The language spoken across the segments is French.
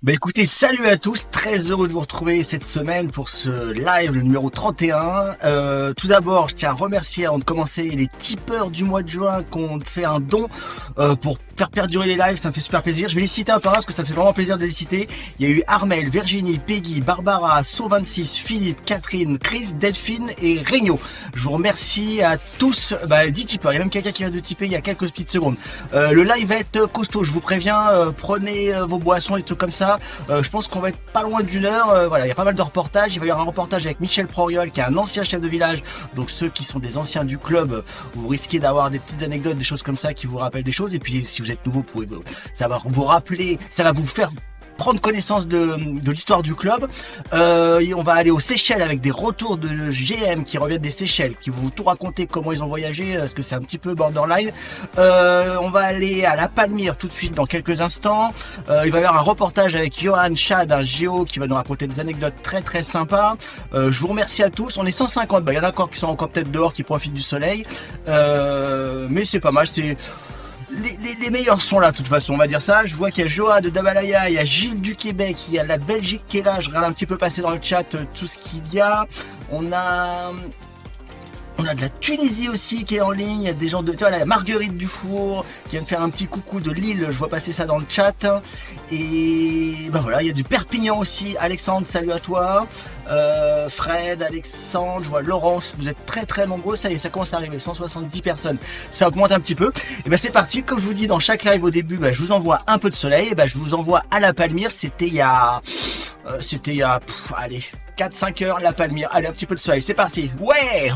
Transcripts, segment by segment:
Bah écoutez, salut à tous, très heureux de vous retrouver cette semaine pour ce live, le numéro 31. Tout d'abord, je tiens à remercier avant de commencer les tipeurs du mois de juin qui ont fait un don pour faire perdurer les lives, ça me fait super plaisir. Je vais les citer un par un parce que ça me fait vraiment plaisir de les citer. Il y a eu Armel, Virginie, Peggy, Barbara, So26, Philippe, Catherine, Chris, Delphine et Regno. Je vous remercie à tous, 10 tipeurs. Il y a même quelqu'un qui vient de tiper il y a quelques petites secondes. Le live va être costaud, je vous préviens, prenez vos boissons, les trucs comme ça. Je pense qu'on va être pas loin d'une heure. Voilà, il y a pas mal de reportages. Il va y avoir un reportage avec Michel Proriol, qui est un ancien chef de village. Donc ceux qui sont des anciens du club, vous risquez d'avoir des petites anecdotes, des choses comme ça qui vous rappellent des choses. Et puis si vous êtes nouveau, ça va vous rappeler, ça va vous faire prendre connaissance de l'histoire du club. On va aller aux Seychelles avec des retours de GM qui reviennent des Seychelles, qui vont vous tout raconter comment ils ont voyagé, parce que c'est un petit peu borderline. On va aller à La Palmyre tout de suite dans quelques instants. Il va y avoir un reportage avec Johan Chad, un géo, qui va nous raconter des anecdotes très très sympas. Je vous remercie à tous. On est 150, il y en a encore qui sont encore peut-être dehors, qui profitent du soleil. Mais c'est pas mal, c'est... Les meilleurs sont là de toute façon, on va dire ça. Je vois qu'il y a Joa de Dabalaya, il y a Gilles du Québec, il y a la Belgique qui est là. Je regarde un petit peu passer dans le chat tout ce qu'il y a. On a de la Tunisie aussi qui est en ligne. Il y a des gens de... Voilà, Marguerite Dufour qui vient de faire un petit coucou de Lille. Je vois passer ça dans le chat. Et voilà, il y a du Perpignan aussi. Alexandre, salut à toi. Fred, Alexandre, je vois Laurence. Vous êtes très très nombreux. Ça y est, ça commence à arriver. 170 personnes. Ça augmente un petit peu. Et c'est parti. Comme je vous dis dans chaque live au début, je vous envoie un peu de soleil. Et je vous envoie à La Palmyre. C'était il y a... allez, 4-5 heures, La Palmyre. Allez, un petit peu de soleil. C'est parti. Ouais!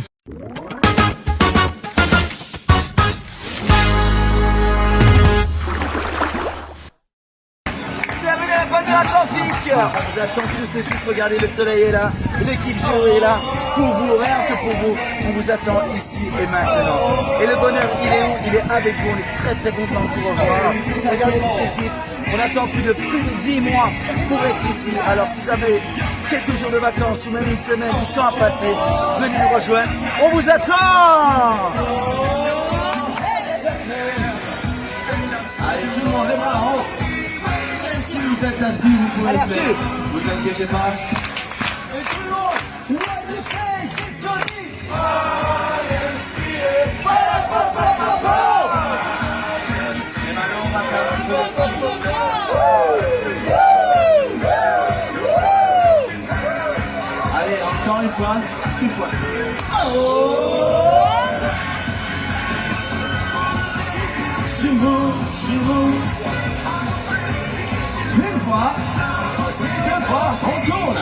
Bienvenue à la Palmyre Atlantique. On vous attend tous et toutes, regardez, le soleil est là, l'équipe jury est là, pour vous, rien que pour vous, on vous attend ici et maintenant. Et le bonheur, il est où? Il est avec vous, on est très très content de vous revoir. Regardez cette équipe, on attend plus de 10 mois pour être ici. Alors si vous avez quelques jours de vacances ou même une semaine, du temps à passer, venez nous rejoindre, on vous attend. Allez, tout le monde, les bras en haut. Si vous êtes assis, vous pouvez le faire. Vous inquiétez pas. Et tout le monde, what the say, c'est Johnny. Et maintenant, on va faire un peu de sang. Allez, encore une fois, une fois. Sur vous. Une fois, deux fois, on tourne.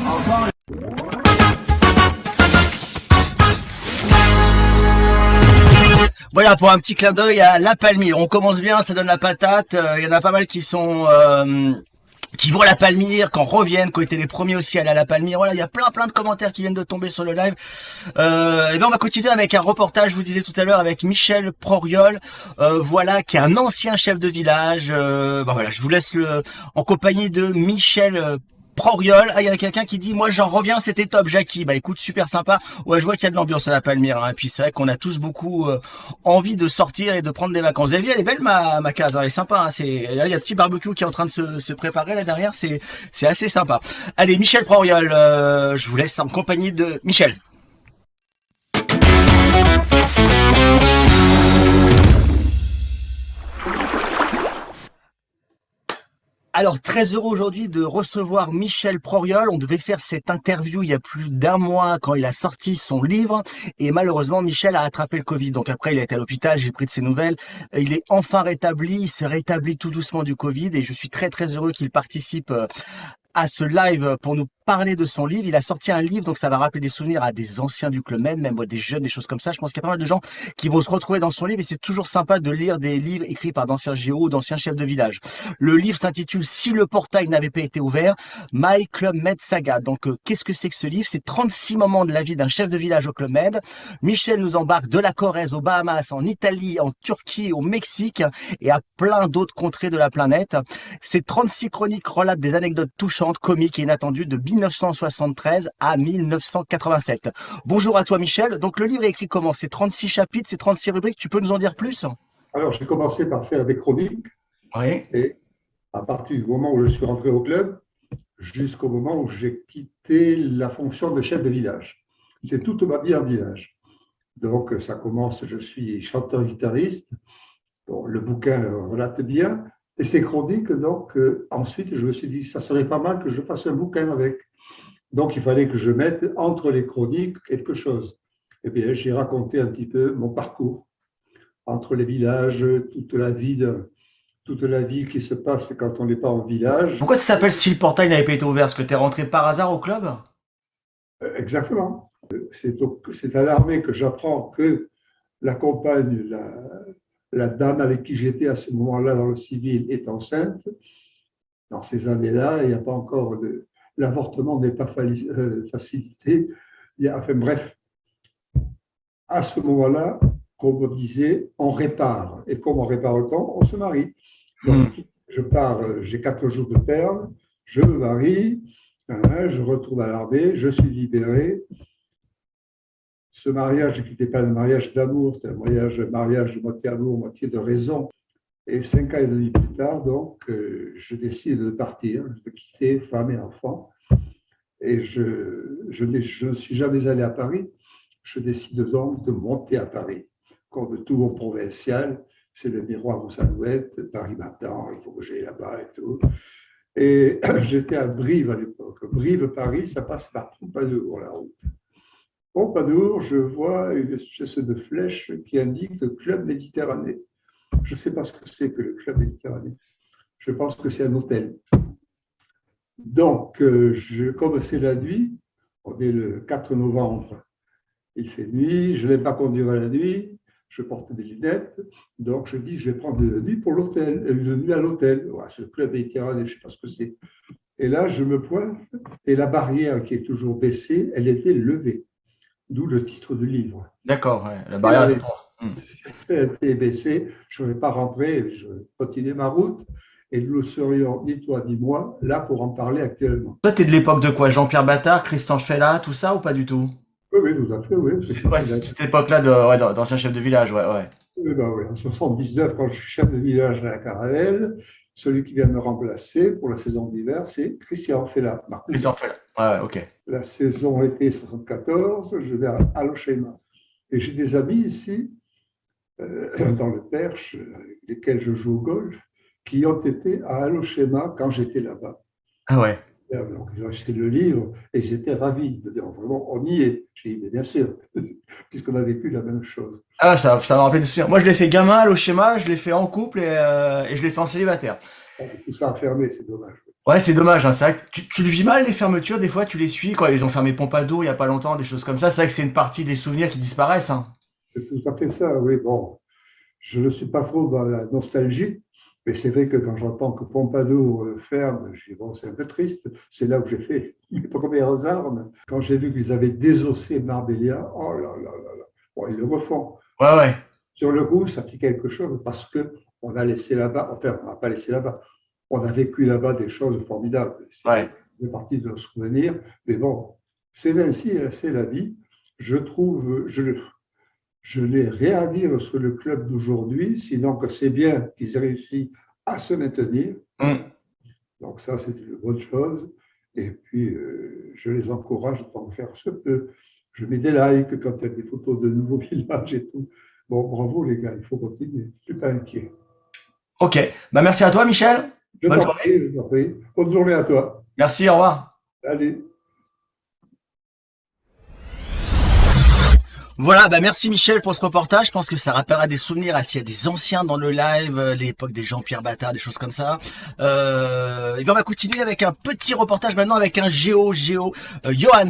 Encore une Voilà pour un petit clin d'œil à La Palmyre. On commence bien, ça donne la patate. Il y en a pas mal qui sont... qui vont à La Palmyre, qui en reviennent, qui ont été les premiers aussi à aller à La Palmyre. Voilà, il y a plein de commentaires qui viennent de tomber sur le live. On va continuer avec un reportage, je vous disais tout à l'heure, avec Michel Proriol, qui est un ancien chef de village. Je vous laisse en compagnie de Michel Proriol. Il y a quelqu'un qui dit, moi j'en reviens, c'était top, Jackie. Écoute, super sympa. Ouais, je vois qu'il y a de l'ambiance à La Palmyre, hein. Et puis c'est vrai qu'on a tous beaucoup envie de sortir et de prendre des vacances. Vous avez vu, elle est belle ma case, hein. Elle est sympa, hein. Là, il y a un petit barbecue qui est en train de se préparer là derrière, c'est assez sympa. Allez, Michel Proriol, je vous laisse en compagnie de Michel. Alors, très heureux aujourd'hui de recevoir Michel Proriol. On devait faire cette interview il y a plus d'un mois quand il a sorti son livre. Et malheureusement, Michel a attrapé le Covid. Donc après, il a été à l'hôpital, j'ai pris de ses nouvelles. Il est enfin rétabli, il s'est rétabli tout doucement du Covid. Et je suis très très heureux qu'il participe à ce live pour nous parler de son livre. Il a sorti un livre, donc ça va rappeler des souvenirs à des anciens du club même des jeunes, des choses comme ça. Je pense qu'il y a pas mal de gens qui vont se retrouver dans son livre et c'est toujours sympa de lire des livres écrits par d'anciens géos ou d'anciens chefs de village. Le livre s'intitule Si le portail n'avait pas été ouvert, My Club Med Saga. Donc qu'est-ce que c'est que ce livre? C'est 36 moments de la vie d'un chef de village au Club Med. Michel nous embarque de la Corrèze aux Bahamas, en Italie, en Turquie, au Mexique et à plein d'autres contrées de la planète. Ces 36 chroniques relatent des anecdotes touchantes, comiques et inattendues de 1973 à 1987. Bonjour à toi Michel. Donc le livre est écrit comment? C'est 36 chapitres, c'est 36 rubriques. Tu peux nous en dire plus? Alors j'ai commencé par faire des chroniques Oui. Et à partir du moment où je suis rentré au club, jusqu'au moment où j'ai quitté la fonction de chef de village. C'est toute ma vie en village. Donc, ça commence, je suis chanteur-guitariste. Bon, le bouquin relate bien. Et ces chroniques, donc, ensuite, je me suis dit, ça serait pas mal que je fasse un bouquin avec. Donc, il fallait que je mette entre les chroniques quelque chose. Eh bien, j'ai raconté un petit peu mon parcours entre les villages, toute la vie qui se passe quand on n'est pas en village. Pourquoi ça s'appelle si le portail n'avait pas été ouvert? Parce que t'es rentré par hasard au club? Exactement. C'est à l'armée que j'apprends que la compagne, la dame avec qui j'étais à ce moment-là dans le civil est enceinte. Dans ces années-là, il n'y a pas encore de... L'avortement n'est pas facilité. Enfin bref, à ce moment-là, comme on disait, on répare. Et comment répare-t-on? On se marie. Donc, je pars, j'ai 4 jours de perle, je me marie, je retourne à l'armée, je suis libéré. Ce mariage qui n'était pas un mariage d'amour, c'était un mariage de moitié amour, moitié de raison. Et 5 ans et demi plus tard, donc, je décide de partir, de quitter femme et enfant. Et je ne suis jamais allé à Paris. Je décide donc de monter à Paris. Comme tout bon provincial, c'est le miroir aux alouettes, Paris m'attend, il faut que j'aille là-bas et tout. Et j'étais à Brive à l'époque. Brive-Paris, ça passe par Pompadour, la route. Pompadour, je vois une espèce de flèche qui indique le Club Méditerranée. Je ne sais pas ce que c'est que le Club Méditerranée. Je pense que c'est un hôtel. Donc, comme c'est la nuit, on est le 4 novembre, il fait nuit, je n'aime pas conduire à la nuit, je porte des lunettes, donc je dis je vais prendre une nuit pour l'hôtel, une nuit à l'hôtel. Ouais, ce Club Méditerranée, je ne sais pas ce que c'est. Et là, je me pointe, et la barrière qui est toujours baissée, elle était levée, d'où le titre du livre. D'accord, ouais. La barrière de droit. Elle était baissée, je ne vais pas rentrer, je continuais ma route. Et nous ne serions, ni toi ni moi, là pour en parler actuellement. Toi, t'es de l'époque de quoi? Jean-Pierre Battard, Christian Fella, tout ça ou pas du tout? Oui, tout à fait, oui. Ouais, c'est cette époque-là d'ancien chef de village, ouais. Oui, oui. En 79, quand je suis chef de village à la Caravelle, celui qui vient me remplacer pour la saison d'hiver, c'est Christian Fella. Christian Fella, ouais, ok. La saison été 74, je vais à Alochema. Et j'ai des amis ici, dans le Perche, avec lesquels je joue au golf, qui ont été à Alochema quand j'étais là-bas. Ah ouais. Donc, ils ont acheté le livre et ils étaient ravis de dire vraiment, on y est. J'ai dit, mais bien sûr, puisqu'on a vécu la même chose. Ah, ça m'a rappelé des souvenirs. Moi, je l'ai fait gamin à l'Oshema, je l'ai fait en couple et je l'ai fait en célibataire. Tout ça a fermé, c'est dommage. Ouais, c'est dommage, hein. C'est vrai que tu le vis mal, les fermetures, des fois, tu les suis quand ils ont fermé Pompadour il y a pas longtemps, des choses comme ça. C'est vrai que c'est une partie des souvenirs qui disparaissent, hein. C'est tout à fait ça, oui. Bon, je ne suis pas trop dans la nostalgie. Mais c'est vrai que quand j'entends que Pompadour ferme, je dis bon, c'est un peu triste. C'est là où j'ai fait mes premières armes. Quand j'ai vu qu'ils avaient désossé Marbella, oh là là là là. Bon, ils le refont. Ouais. Sur le coup, ça fait quelque chose parce qu'on a laissé là-bas, enfin, on n'a pas laissé là-bas. On a vécu là-bas des choses formidables. C'est une partie de nos souvenirs. Mais bon, c'est ainsi, c'est la vie. Je trouve, je n'ai rien à dire sur le club d'aujourd'hui, sinon que c'est bien qu'ils aient réussi à se maintenir. Donc ça, c'est une bonne chose. Et puis, je les encourage à en faire ce peu. Je mets des likes quand il y a des photos de nouveaux villages et tout. Bon, bravo les gars, il faut continuer. Je ne suis pas inquiet. Ok. Bah, merci à toi, Michel. Bonne journée. Bonne journée à toi. Merci, au revoir. Allez. Voilà, bah merci Michel pour ce reportage. Je pense que ça rappellera des souvenirs s'il y a des anciens dans le live, l'époque des Jean-Pierre Battard, des choses comme ça. Et bien on va continuer avec un petit reportage maintenant avec un Johan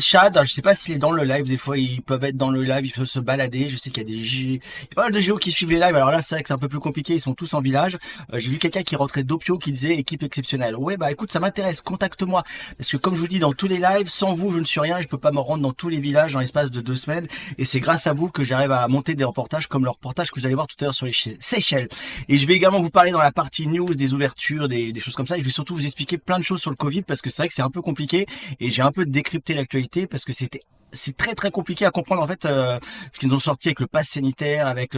Chad. Alors, je sais pas s'il est dans le live, des fois ils peuvent être dans le live, ils peuvent se balader. Je sais qu'il y a pas mal de géos qui suivent les lives. Alors là c'est vrai que c'est un peu plus compliqué, ils sont tous en village. J'ai vu quelqu'un qui rentrait d'Opio qui disait équipe exceptionnelle. Ouais bah écoute, ça m'intéresse, contacte-moi. Parce que comme je vous dis dans tous les lives, sans vous je ne suis rien, je peux pas me rendre dans tous les villages en l'espace de 2 semaines. Et c'est grâce grâce à vous que j'arrive à monter des reportages comme le reportage que vous allez voir tout à l'heure sur les Seychelles. Et je vais également vous parler dans la partie news des ouvertures, des choses comme ça. Et je vais surtout vous expliquer plein de choses sur le Covid parce que c'est vrai que c'est un peu compliqué et j'ai un peu décrypté l'actualité parce que c'est très très compliqué à comprendre en fait ce qu'ils ont sorti avec le pass sanitaire, avec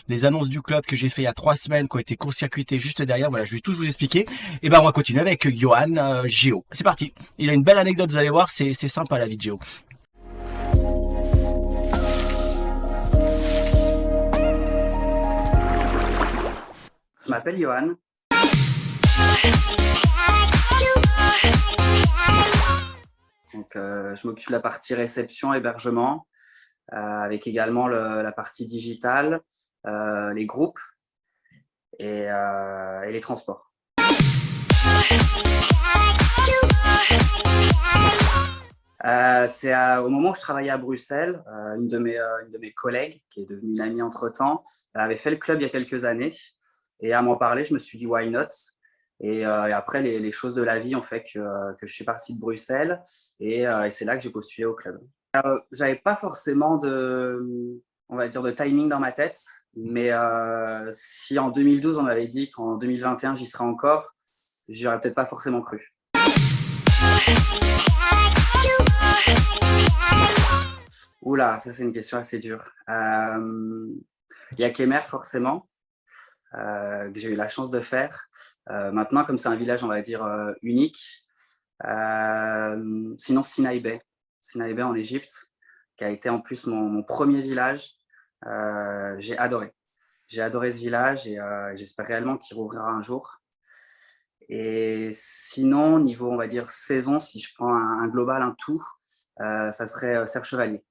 les annonces du club que j'ai fait il y a 3 semaines qui ont été court-circuitées juste derrière. Voilà, je vais tout vous expliquer. Et ben on va continuer avec Johan Géo. C'est parti. Il a une belle anecdote, vous allez voir, c'est sympa la vie de Géo. Je m'appelle Johan. Donc, je m'occupe de la partie réception, hébergement, avec également la partie digitale, les groupes et les transports. C'est au moment où je travaillais à Bruxelles, une de mes collègues, qui est devenue une amie entre-temps, avait fait le club il y a quelques années. Et à m'en parler, je me suis dit « why not ?» Et après, les choses de la vie ont fait que je suis parti de Bruxelles et c'est là que j'ai postulé au club. J'avais pas forcément on va dire, de timing dans ma tête, mais si en 2012, on m'avait dit qu'en 2021, j'y serais encore, j'y aurais peut-être pas forcément cru. Oula, ça c'est une question assez dure. Il y a Kemer forcément, que j'ai eu la chance de faire. Maintenant, comme c'est un village, on va dire, unique, sinon Sinaï Bay en Égypte, qui a été en plus mon premier village. J'ai adoré ce village et j'espère réellement qu'il rouvrira un jour. Et sinon, niveau, on va dire, saison, si je prends un global, un tout, ça serait Serre Chevalier.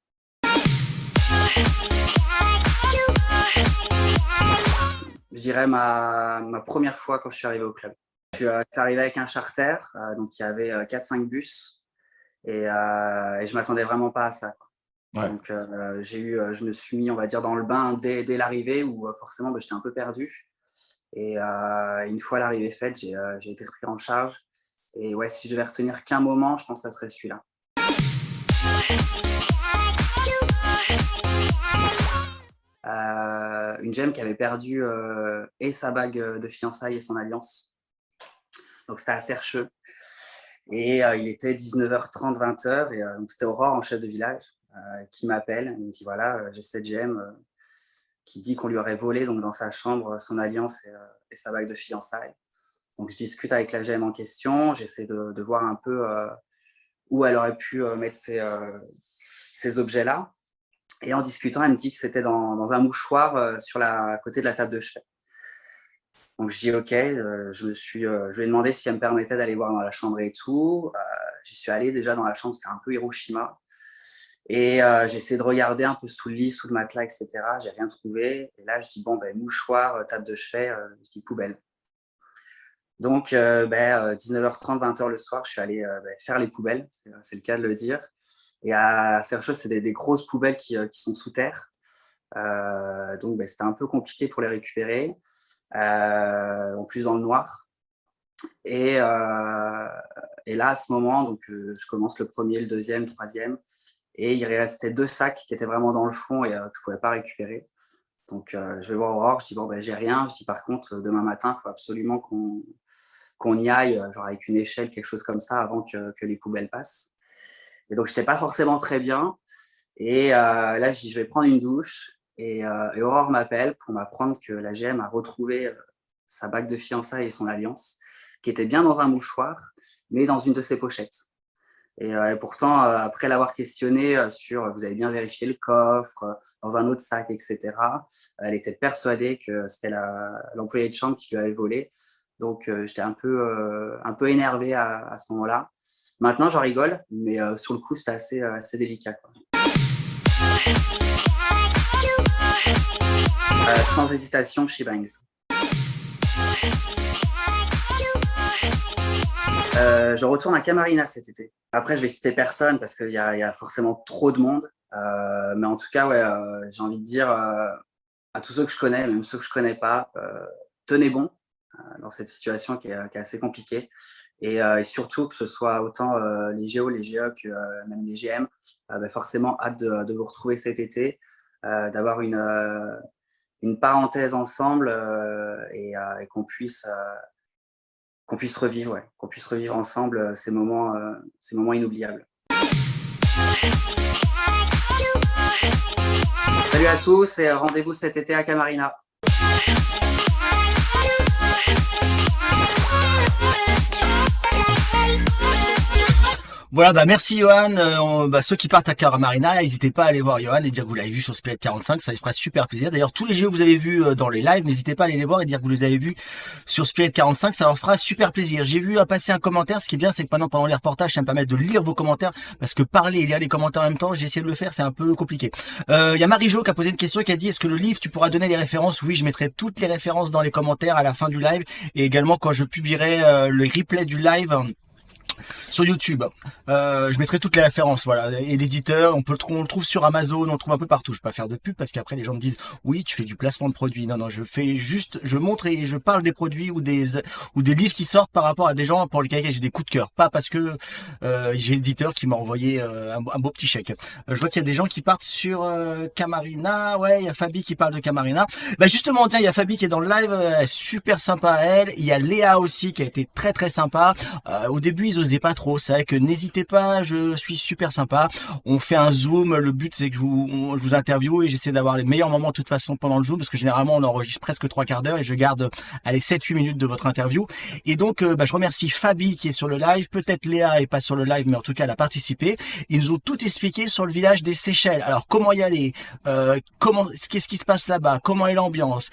Je dirais ma première fois quand je suis arrivé au club. Je suis arrivé avec un charter, donc il y avait 4-5 bus et je ne m'attendais vraiment pas à ça. Ouais. Donc je me suis mis, on va dire, dans le bain dès l'arrivée où forcément j'étais un peu perdu. Et une fois l'arrivée faite, j'ai été pris en charge. Et ouais, si je devais retenir qu'un moment, je pense que ça serait celui-là. Une gemme qui avait perdu et sa bague de fiançailles et son alliance. Donc c'était à Sercheux. Et il était 19h30, 20h. Et donc c'était Aurore, en chef de village, qui m'appelle. Il me dit voilà, j'ai cette gemme qui dit qu'on lui aurait volé donc, dans sa chambre son alliance et sa bague de fiançailles. Donc je discute avec la gemme en question. J'essaie de voir un peu où elle aurait pu mettre ces objets-là. Et en discutant, elle me dit que c'était dans un mouchoir à côté de la table de chevet. Donc je dis ok, je lui ai demandé si elle me permettait d'aller voir dans la chambre et tout. J'y suis allé déjà dans la chambre, c'était un peu Hiroshima. Et j'ai essayé de regarder un peu sous le lit, sous le matelas, etc. J'ai rien trouvé. Et là, je dis bon, mouchoir, table de chevet, je dis poubelle. Donc 19h30, 20h le soir, je suis allé faire les poubelles, c'est le cas de le dire. Et à Sercheux, c'est des grosses poubelles qui sont sous terre. Donc, c'était un peu compliqué pour les récupérer. En plus, dans le noir. Et là, à ce moment, donc, je commence le premier, le deuxième, le troisième. Et il restait 2 sacs qui étaient vraiment dans le fond et que je ne pouvais pas récupérer. Donc, je vais voir Aurore. Je dis, bon, j'ai rien. Je dis, par contre, demain matin, il faut absolument qu'on y aille, genre avec une échelle, quelque chose comme ça, avant que les poubelles passent. Et donc, je n'étais pas forcément très bien. Et là, je dis, je vais prendre une douche. Et Aurore m'appelle pour m'apprendre que la GM a retrouvé sa bague de fiançailles et son alliance, qui était bien dans un mouchoir, mais dans une de ses pochettes. Et pourtant, après l'avoir questionnée sur « vous avez bien vérifié le coffre », dans un autre sac, etc., elle était persuadée que c'était l'employé de chambre qui lui avait volé. Donc, j'étais un peu énervé à ce moment-là. Maintenant, j'en rigole, mais sur le coup, c'était assez délicat, quoi. Sans hésitation, She Bangs. Je retourne à Camarina cet été. Après, je vais citer personne parce qu'il y a forcément trop de monde. Mais en tout cas, ouais, j'ai envie de dire à tous ceux que je connais, même ceux que je ne connais pas, tenez bon. dans cette situation qui est assez compliquée. Et surtout que ce soit autant les Géos, les GE que même les GM, forcément hâte de vous retrouver cet été, d'avoir une parenthèse ensemble et qu'on puisse revivre, qu'on puisse revivre ensemble ces moments inoubliables. Salut à tous et rendez-vous cet été à Camarina. Voilà, merci Johan. Ceux qui partent à Camarina, n'hésitez pas à aller voir Johan et dire que vous l'avez vu sur Spirit 45, ça lui fera super plaisir. D'ailleurs, tous les jeux que vous avez vus dans les lives, n'hésitez pas à aller les voir et dire que vous les avez vus sur Spirit 45, ça leur fera super plaisir. J'ai vu passer un commentaire, ce qui est bien, c'est que maintenant pendant les reportages, ça me permet de lire vos commentaires, parce que parler et lire les commentaires en même temps, j'ai essayé de le faire, c'est un peu compliqué. Il y a Marie-Jo qui a posé une question qui a dit, est-ce que le livre, tu pourras donner les références? Oui, je mettrai toutes les références dans les commentaires à la fin du live, et également quand je publierai le replay du live sur YouTube. Je mettrai toutes les références, voilà. Et l'éditeur, on le trouve sur Amazon, on le trouve un peu partout. Je vais pas faire de pub parce qu'après les gens me disent oui, tu fais du placement de produits. Non, je montre et je parle des produits ou des livres qui sortent par rapport à des gens pour lesquels j'ai des coups de cœur. Pas parce que j'ai l'éditeur qui m'a envoyé un beau petit chèque. Je vois qu'il y a des gens qui partent sur Camarina. Ouais, il y a Fabi qui parle de Camarina. Justement, tiens, il y a Fabi qui est dans le live, super sympa elle. Il y a Léa aussi qui a été très très sympa. Au début, ils osaient pas trop. C'est vrai que n'hésitez pas, je suis super sympa. On fait un zoom. Le but c'est que je vous interviewe et j'essaie d'avoir les meilleurs moments de toute façon pendant le zoom parce que généralement on enregistre presque 3/4 d'heure et je garde 7-8 minutes de votre interview. Et donc je remercie Fabi qui est sur le live. Peut-être Léa est pas sur le live, mais en tout cas elle a participé. Ils nous ont tout expliqué sur le village des Seychelles. Alors comment y aller, qu'est-ce qui se passe là-bas, comment est l'ambiance.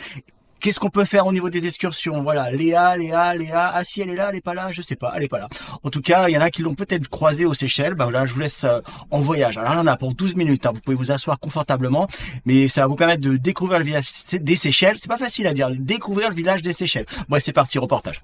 Qu'est-ce qu'on peut faire au niveau des excursions? Voilà, Léa. Ah si, elle est là, elle est pas là, je sais pas, elle est pas là. En tout cas, il y en a qui l'ont peut-être croisée aux Seychelles. Voilà, je vous laisse en voyage. Alors là, on en a pour 12 minutes. Vous pouvez vous asseoir confortablement, mais ça va vous permettre de découvrir le village des Seychelles. C'est pas facile à dire, découvrir le village des Seychelles. Bon, c'est parti, reportage.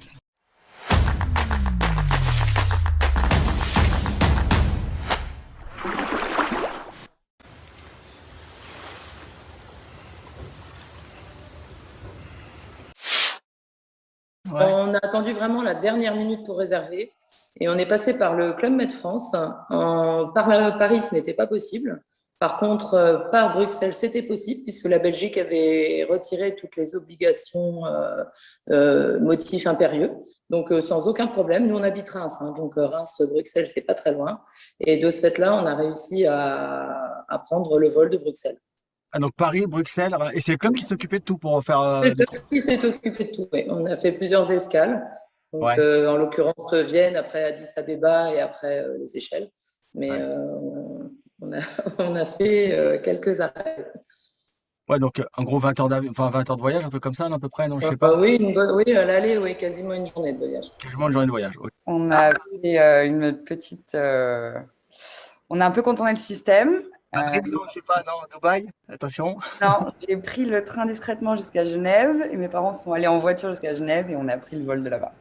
Ouais. On a attendu vraiment la dernière minute pour réserver et on est passé par le Club Med France. Par Paris, ce n'était pas possible. Par contre, par Bruxelles, c'était possible puisque la Belgique avait retiré toutes les obligations motifs impérieux. Donc, sans aucun problème. Nous, on habite Reims. Donc, Reims, Bruxelles, c'est pas très loin. Et de ce fait-là, on a réussi à prendre le vol de Bruxelles. Ah, donc Paris, Bruxelles, et c'est le club qui s'occupait de tout pour faire. C'est le club qui s'est occupé de tout. Oui. On a fait plusieurs escales. Donc, ouais. En l'occurrence, Vienne, après Addis Abeba et après les Seychelles. Mais ouais. On a fait quelques arrêts. Ouais, donc en gros 20 heures de voyage, un truc comme ça, à peu près, non, je sais pas. Oui, à l'aller, oui, quasiment une journée de voyage. Quasiment une journée de voyage. Okay. On a fait une petite. On a un peu contourné le système. Madrid, non, je sais pas, non, Dubaï, attention. Non, j'ai pris le train discrètement jusqu'à Genève et mes parents sont allés en voiture jusqu'à Genève et on a pris le vol de là-bas.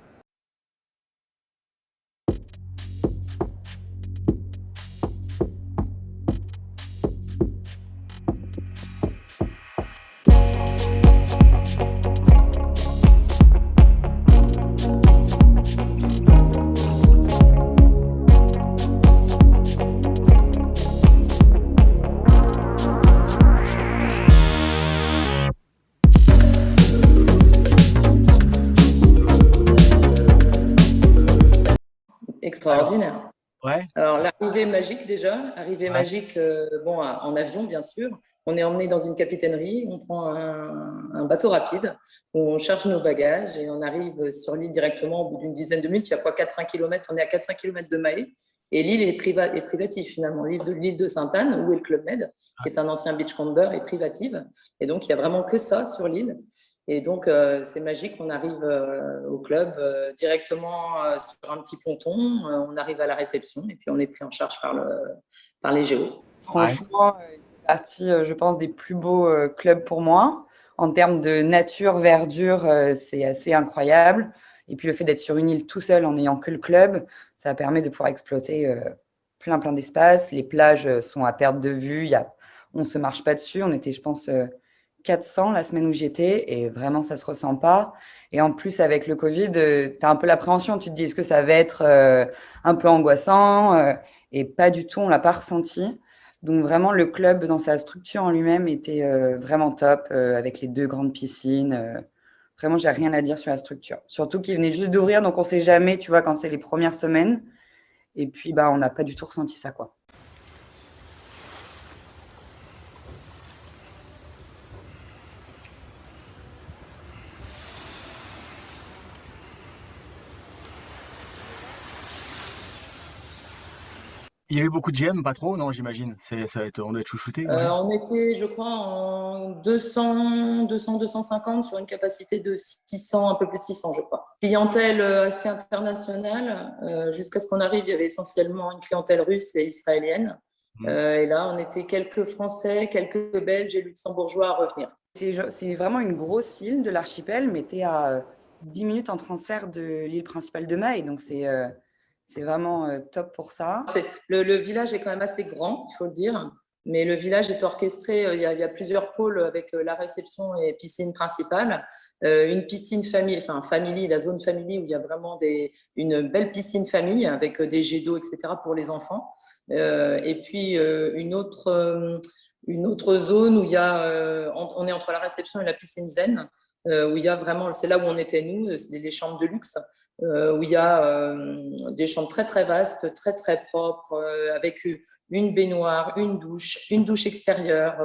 Extraordinaire. Ouais. Alors, l'arrivée magique déjà, magique en avion bien sûr. On est emmené dans une capitainerie, on prend un bateau rapide où on charge nos bagages et on arrive sur l'île directement au bout d'une dizaine de minutes. Il y a quoi, 4-5 km, on est à 4-5 km de Mahé et l'île est privative finalement. L'île de Sainte-Anne, où est le Club Med, qui est un ancien beachcomber, est privative. Et donc, il n'y a vraiment que ça sur l'île. Et donc, c'est magique, on arrive au club directement sur un petit ponton, on arrive à la réception et puis on est pris en charge par les géos. Franchement, c'est partie, je pense, des plus beaux clubs pour moi. En termes de nature, verdure, c'est assez incroyable. Et puis, le fait d'être sur une île tout seul en n'ayant que le club, ça permet de pouvoir exploiter plein d'espaces. Les plages sont à perte de vue, on ne se marche pas dessus. On était, je pense, 400 la semaine où j'y étais et vraiment, ça ne se ressent pas. Et en plus, avec le Covid, tu as un peu l'appréhension. Tu te dis, est-ce que ça va être un peu angoissant et pas du tout, on ne l'a pas ressenti. Donc vraiment, le club dans sa structure en lui-même était vraiment top avec les 2 grandes piscines. Vraiment, j'ai rien à dire sur la structure. Surtout qu'il venait juste d'ouvrir, donc on ne sait jamais, tu vois, quand c'est les premières semaines. Et puis, on n'a pas du tout ressenti ça, quoi. Il y avait beaucoup de GM, pas trop, non, j'imagine. On doit être chouchouté. Ouais. On était, je crois, en 250 sur une capacité de 600, un peu plus de 600, je crois. Clientèle assez internationale. Jusqu'à ce qu'on arrive, il y avait essentiellement une clientèle russe et israélienne. Et là, on était quelques Français, quelques Belges et Luxembourgeois à revenir. C'est vraiment une grosse île de l'archipel, mais tu es à 10 minutes en transfert de l'île principale de Maï. Donc, c'est vraiment top pour ça. Le village est quand même assez grand, il faut le dire. Mais le village est orchestré. Il y a plusieurs pôles avec la réception et piscine principale. Une piscine famille, enfin family, la zone family où il y a vraiment une belle piscine famille avec des jets d'eau, etc. pour les enfants. Et puis une autre zone où il y a, on est entre la réception et la piscine zen. Où il y a vraiment, c'est là où on était nous, c'est les chambres de luxe, où il y a des chambres très très vastes, très très propres, avec une baignoire, une douche extérieure,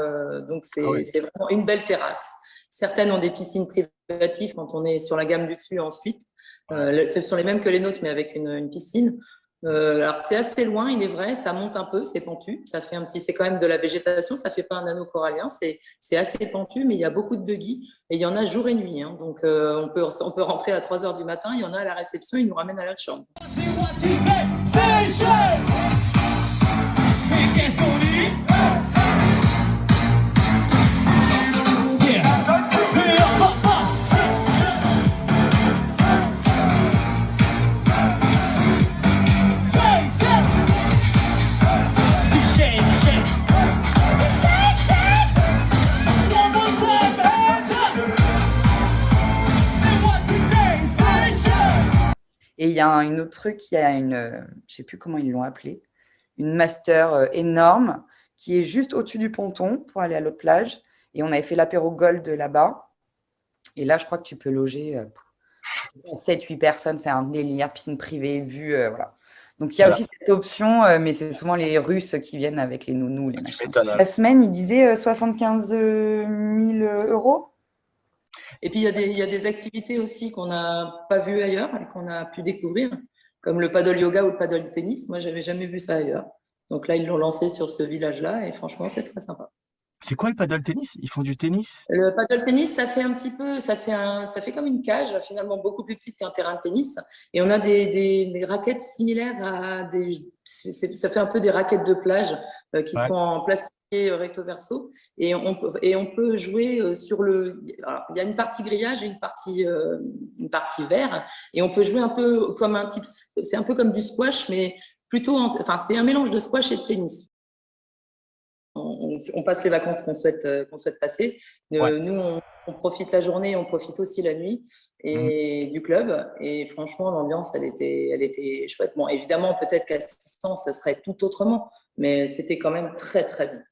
donc c'est vraiment une belle terrasse. Certaines ont des piscines privatives quand on est sur la gamme du dessus ensuite. Ce sont les mêmes que les nôtres, mais avec une piscine. Alors c'est assez loin, il est vrai, ça monte un peu, c'est pentu, ça fait c'est quand même de la végétation, ça fait pas un anneau corallien, c'est assez pentu, mais il y a beaucoup de buggy et il y en a jour et nuit, hein. Donc on peut rentrer à 3h du matin, il y en a à la réception, ils nous ramènent à la chambre. Et il y a un autre truc, il y a je ne sais plus comment ils l'ont appelé, une master énorme qui est juste au-dessus du ponton pour aller à l'autre plage. Et on avait fait l'apéro Gold là-bas. Et là, je crois que tu peux loger 7-8 personnes. C'est un délire, piscine privée, vue, voilà. Donc, il y a aussi cette option, mais c'est souvent les Russes qui viennent avec les nounous. Les la semaine, ils disaient 75 000 €. Et puis, il y a des activités aussi qu'on n'a pas vues ailleurs et qu'on a pu découvrir, comme le paddle yoga ou le paddle tennis. Moi, je n'avais jamais vu ça ailleurs. Donc là, ils l'ont lancé sur ce village-là et franchement, c'est très sympa. C'est quoi le paddle tennis? Ils font du tennis? Le paddle tennis, ça fait un petit peu, ça fait comme une cage, finalement beaucoup plus petite qu'un terrain de tennis. Et on a des raquettes similaires à ça fait un peu des raquettes de plage qui sont en plastique recto verso. Et on peut jouer sur alors, il y a une partie grillage et une partie verre. Et on peut jouer un peu comme c'est un peu comme du squash, mais plutôt, c'est un mélange de squash et de tennis. On passe les vacances qu'on souhaite passer. Nous, on profite la journée, on profite aussi la nuit et du club. Et franchement, l'ambiance, elle était chouette. Bon, évidemment, peut-être qu'à 600, ça serait tout autrement, mais c'était quand même très, très bien.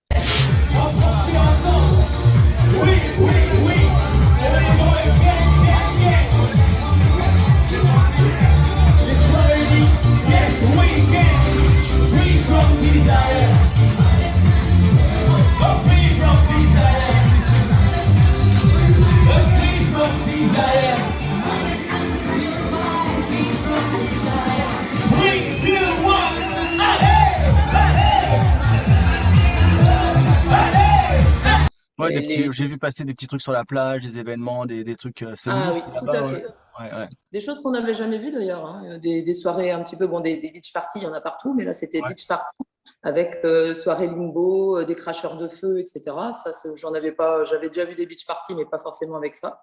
Ouais, j'ai vu passer des petits trucs sur la plage, des événements, des trucs. Ça existe oui, tout à fait. Ouais. Des choses qu'on n'avait jamais vues d'ailleurs, hein. Des soirées un petit peu, des beach parties, il y en a partout, mais là c'était beach party avec soirée limbo, des cracheurs de feu, etc. Ça, j'en avais pas, j'avais déjà vu des beach parties, mais pas forcément avec ça.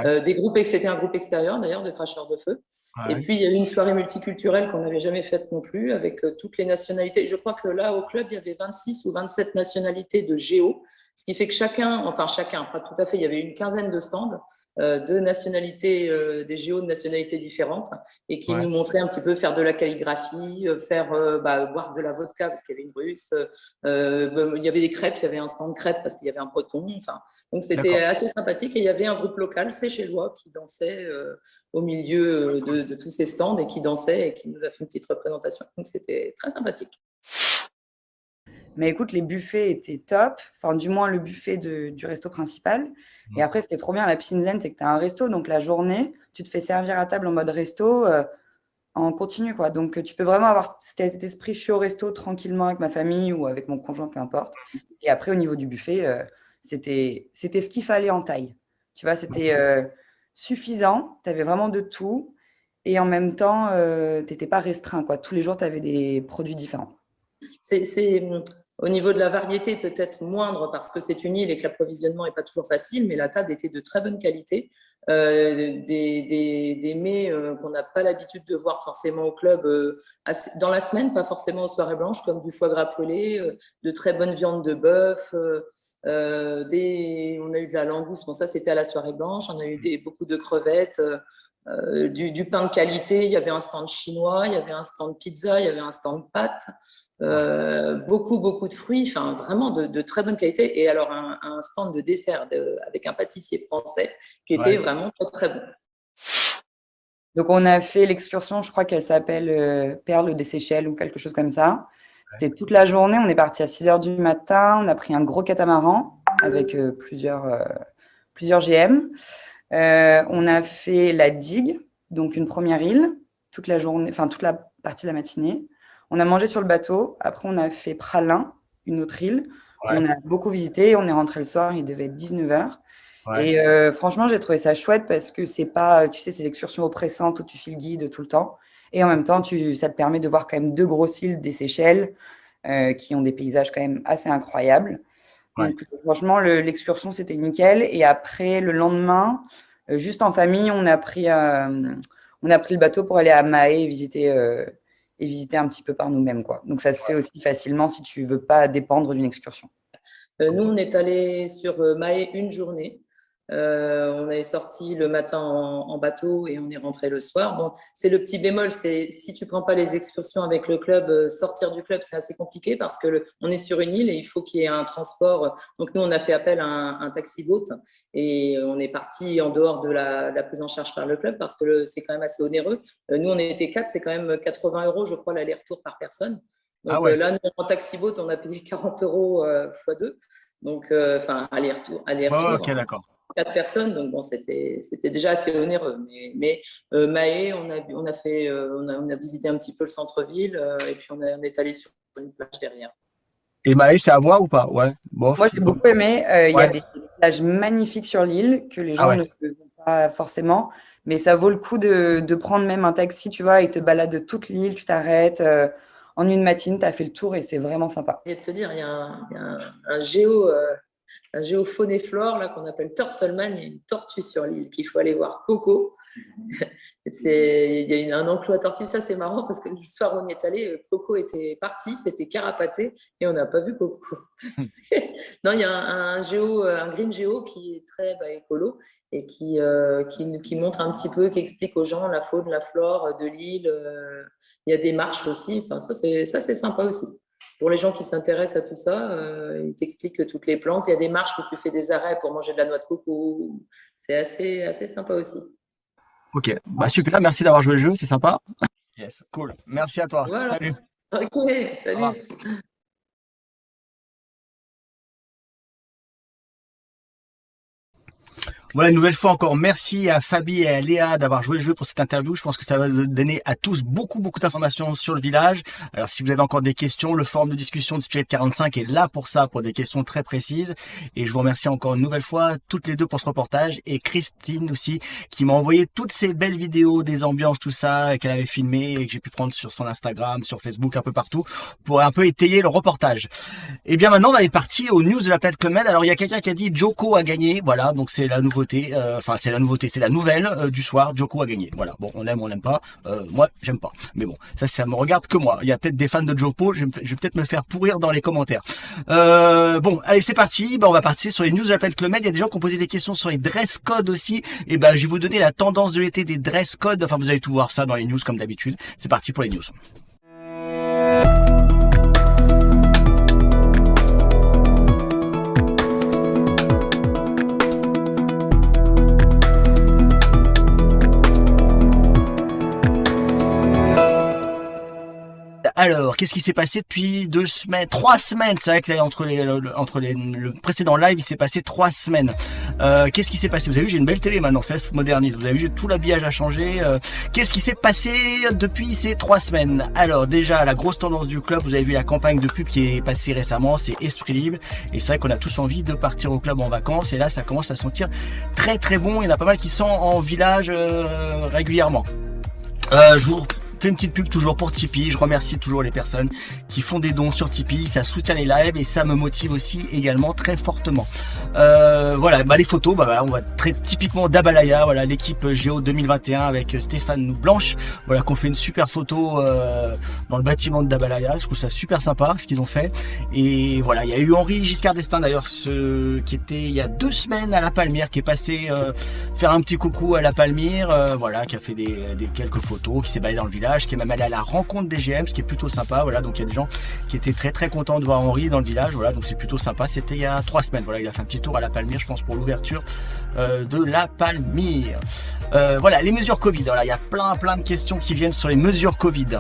Des groupes, c'était un groupe extérieur d'ailleurs, de cracheurs de feu. Ouais. Et puis il y a eu une soirée multiculturelle qu'on n'avait jamais faite non plus, avec toutes les nationalités. Je crois que là, au club, il y avait 26 ou 27 nationalités de géo, ce qui fait que chacun, pas tout à fait, il y avait une quinzaine de stands de nationalités, des géos de nationalités différentes, et qui nous montraient un petit peu faire de la calligraphie, boire de la vodka parce qu'il y avait une russe, il y avait des crêpes, il y avait un stand de crêpes parce qu'il y avait un breton. Donc c'était assez sympathique, et il y avait un groupe local, Séchellois, qui dansait au milieu de tous ces stands et qui dansait et qui nous a fait une petite représentation. Donc c'était très sympathique. Mais écoute, les buffets étaient top, enfin du moins le buffet du resto principal. Et après, ce qui est trop bien à la piscine zen, c'est que tu as un resto, donc la journée, tu te fais servir à table en mode resto en continu, quoi. Donc tu peux vraiment avoir cet esprit, je suis au resto tranquillement avec ma famille ou avec mon conjoint, peu importe. Et après, au niveau du buffet, c'était ce qu'il fallait en taille. Tu vois, c'était suffisant, tu avais vraiment de tout. Et en même temps, tu n'étais pas restreint, quoi. Tous les jours, tu avais des produits différents. C'est au niveau de la variété peut-être moindre parce que c'est une île et que l'approvisionnement n'est pas toujours facile, mais la table était de très bonne qualité. Des mets qu'on n'a pas l'habitude de voir forcément au club dans la semaine, pas forcément aux soirées blanches, comme du foie gras poêlé, de très bonnes viandes de bœuf. On a eu de la langouste, bon ça c'était à la soirée blanche. On a eu beaucoup de crevettes. Du pain de qualité, il y avait un stand chinois, il y avait un stand pizza, il y avait un stand pâtes, beaucoup de fruits, enfin vraiment de très bonne qualité. Et alors un stand de dessert avec un pâtissier français qui était vraiment très très bon. Donc on a fait l'excursion, je crois qu'elle s'appelle Perles des Seychelles ou quelque chose comme ça. C'était toute la journée, on est parti à 6h du matin, on a pris un gros catamaran avec plusieurs GM. On a fait la digue, donc une première île, toute la journée, enfin toute la partie de la matinée. On a mangé sur le bateau. Après, on a fait Pralin, une autre île. On a beaucoup visité. On est rentré le soir, il devait être 19h. Et franchement, j'ai trouvé ça chouette parce que c'est pas, tu sais, ces excursions oppressantes où tu files guide tout le temps. Et en même temps, ça te permet de voir quand même 2 grosses îles des Seychelles qui ont des paysages quand même assez incroyables. Donc, franchement, l'excursion, c'était nickel. Et après, le lendemain, juste en famille, on a pris le bateau pour aller à Mahé et visiter un petit peu par nous-mêmes, quoi. Donc, ça se fait aussi facilement si tu veux pas dépendre d'une excursion. Nous, on est allé sur Mahé une journée. On est sorti le matin en bateau et on est rentré le soir. Bon, c'est le petit bémol, c'est si tu prends pas les excursions avec le club, sortir du club, c'est assez compliqué parce que on est sur une île et il faut qu'il y ait un transport. Donc nous, on a fait appel à un taxi-boat et on est parti en dehors de la prise en charge par le club parce que c'est quand même assez onéreux. Nous, on était 4, c'est quand même 80 €, je crois, l'aller-retour par personne. Donc là, nous, en taxi-boat, on a payé 40 € x2. Donc, aller-retour. Ok, d'accord. 4 personnes, donc bon, c'était déjà assez onéreux. Mais Mahé, on a visité un petit peu le centre-ville et puis on est allé sur une plage derrière. Et Mahé, c'est à voir ou pas? Ouais. Bon, moi, j'ai beaucoup aimé. Il y a des plages magnifiques sur l'île que les gens ne vont pas forcément, mais ça vaut le coup de prendre même un taxi, tu vois, et te balades toute l'île, tu t'arrêtes. En une matinée, tu as fait le tour et c'est vraiment sympa. Et de te dire, il y a un géofaune et flore là qu'on appelle Turtleman. Il y a une tortue sur l'île qu'il faut aller voir, Coco. Il y a un enclos à tortue, ça c'est marrant parce que le soir où on y est allé, Coco était parti, c'était carapaté et on n'a pas vu Coco. Non, il y a un green géo qui est très écolo et qui montre un petit peu, qui explique aux gens la faune, la flore de l'île. Il y a des marches aussi, enfin, ça c'est sympa aussi. Pour les gens qui s'intéressent à tout ça, il t'explique toutes les plantes. Il y a des marches où tu fais des arrêts pour manger de la noix de coco. C'est assez sympa aussi. Ok, super, merci d'avoir joué le jeu, c'est sympa. Yes, cool. Merci à toi. Voilà. Salut. Ok, salut. Voilà, une nouvelle fois encore, merci à Fabi et à Léa d'avoir joué le jeu pour cette interview. Je pense que ça va vous donner à tous beaucoup d'informations sur le village. Alors, si vous avez encore des questions, le forum de discussion de Spirit 45 est là pour ça, pour des questions très précises. Et je vous remercie encore une nouvelle fois, toutes les deux pour ce reportage. Et Christine aussi, qui m'a envoyé toutes ces belles vidéos, des ambiances, tout ça, qu'elle avait filmé et que j'ai pu prendre sur son Instagram, sur Facebook, un peu partout, pour un peu étayer le reportage. Et bien maintenant, on va aller partir aux news de la planète Club Med. Alors, il y a quelqu'un qui a dit Joko a gagné. Voilà, donc c'est la nouveauté. nouveauté, c'est la nouveauté, c'est la nouvelle du soir. Djoko a gagné. Voilà. Bon, on aime, on n'aime pas. Moi, j'aime pas. Mais bon, ça me regarde que moi. Il y a peut-être des fans de Djoko. Je vais peut-être me faire pourrir dans les commentaires. Bon, allez, c'est parti. On va partir sur les news de la planète Club Med. Il y a des gens qui ont posé des questions sur les dress codes aussi. Et je vais vous donner la tendance de l'été des dress codes. Enfin, vous allez tout voir ça dans les news comme d'habitude. C'est parti pour les news. Alors, qu'est-ce qui s'est passé depuis 2 semaines, 3 semaines? C'est vrai que là, entre le précédent live, il s'est passé 3 semaines. Qu'est-ce qui s'est passé? Vous avez vu, j'ai une belle télé maintenant, ça se modernise. Vous avez vu, tout l'habillage a changé. Qu'est-ce qui s'est passé depuis ces 3 semaines? Alors, déjà, la grosse tendance du club, vous avez vu la campagne de pub qui est passée récemment, c'est Esprit Libre. Et c'est vrai qu'on a tous envie de partir au club en vacances. Et là, ça commence à sentir très très bon. Il y en a pas mal qui sont en village régulièrement. Je vous fais une petite pub toujours pour Tipeee. Je remercie toujours les personnes qui font des dons sur Tipeee. Ça soutient les lives et ça me motive aussi également très fortement. Voilà, les photos, voilà, on va très typiquement d'Abalaya, voilà, l'équipe Géo 2021 avec Stéphane Blanche, voilà, qu'on fait une super photo dans le bâtiment d'Abalaya. Je trouve ça super sympa ce qu'ils ont fait. Et voilà, il y a eu Henri Giscard d'Estaing d'ailleurs, qui était il y a 2 semaines à La Palmyre, qui est passé faire un petit coucou à La Palmyre, voilà, qui a fait quelques photos, qui s'est baladé dans le village, qui est même allé à la rencontre des GM, ce qui est plutôt sympa. Voilà, donc il y a des gens qui étaient très très contents de voir Henri dans le village. Voilà, donc c'est plutôt sympa. C'était il y a 3 semaines. Voilà, il a fait un petit tour à La Palmyre, je pense, pour l'ouverture de La Palmyre. Voilà, les mesures Covid. Voilà, il y a plein de questions qui viennent sur les mesures Covid.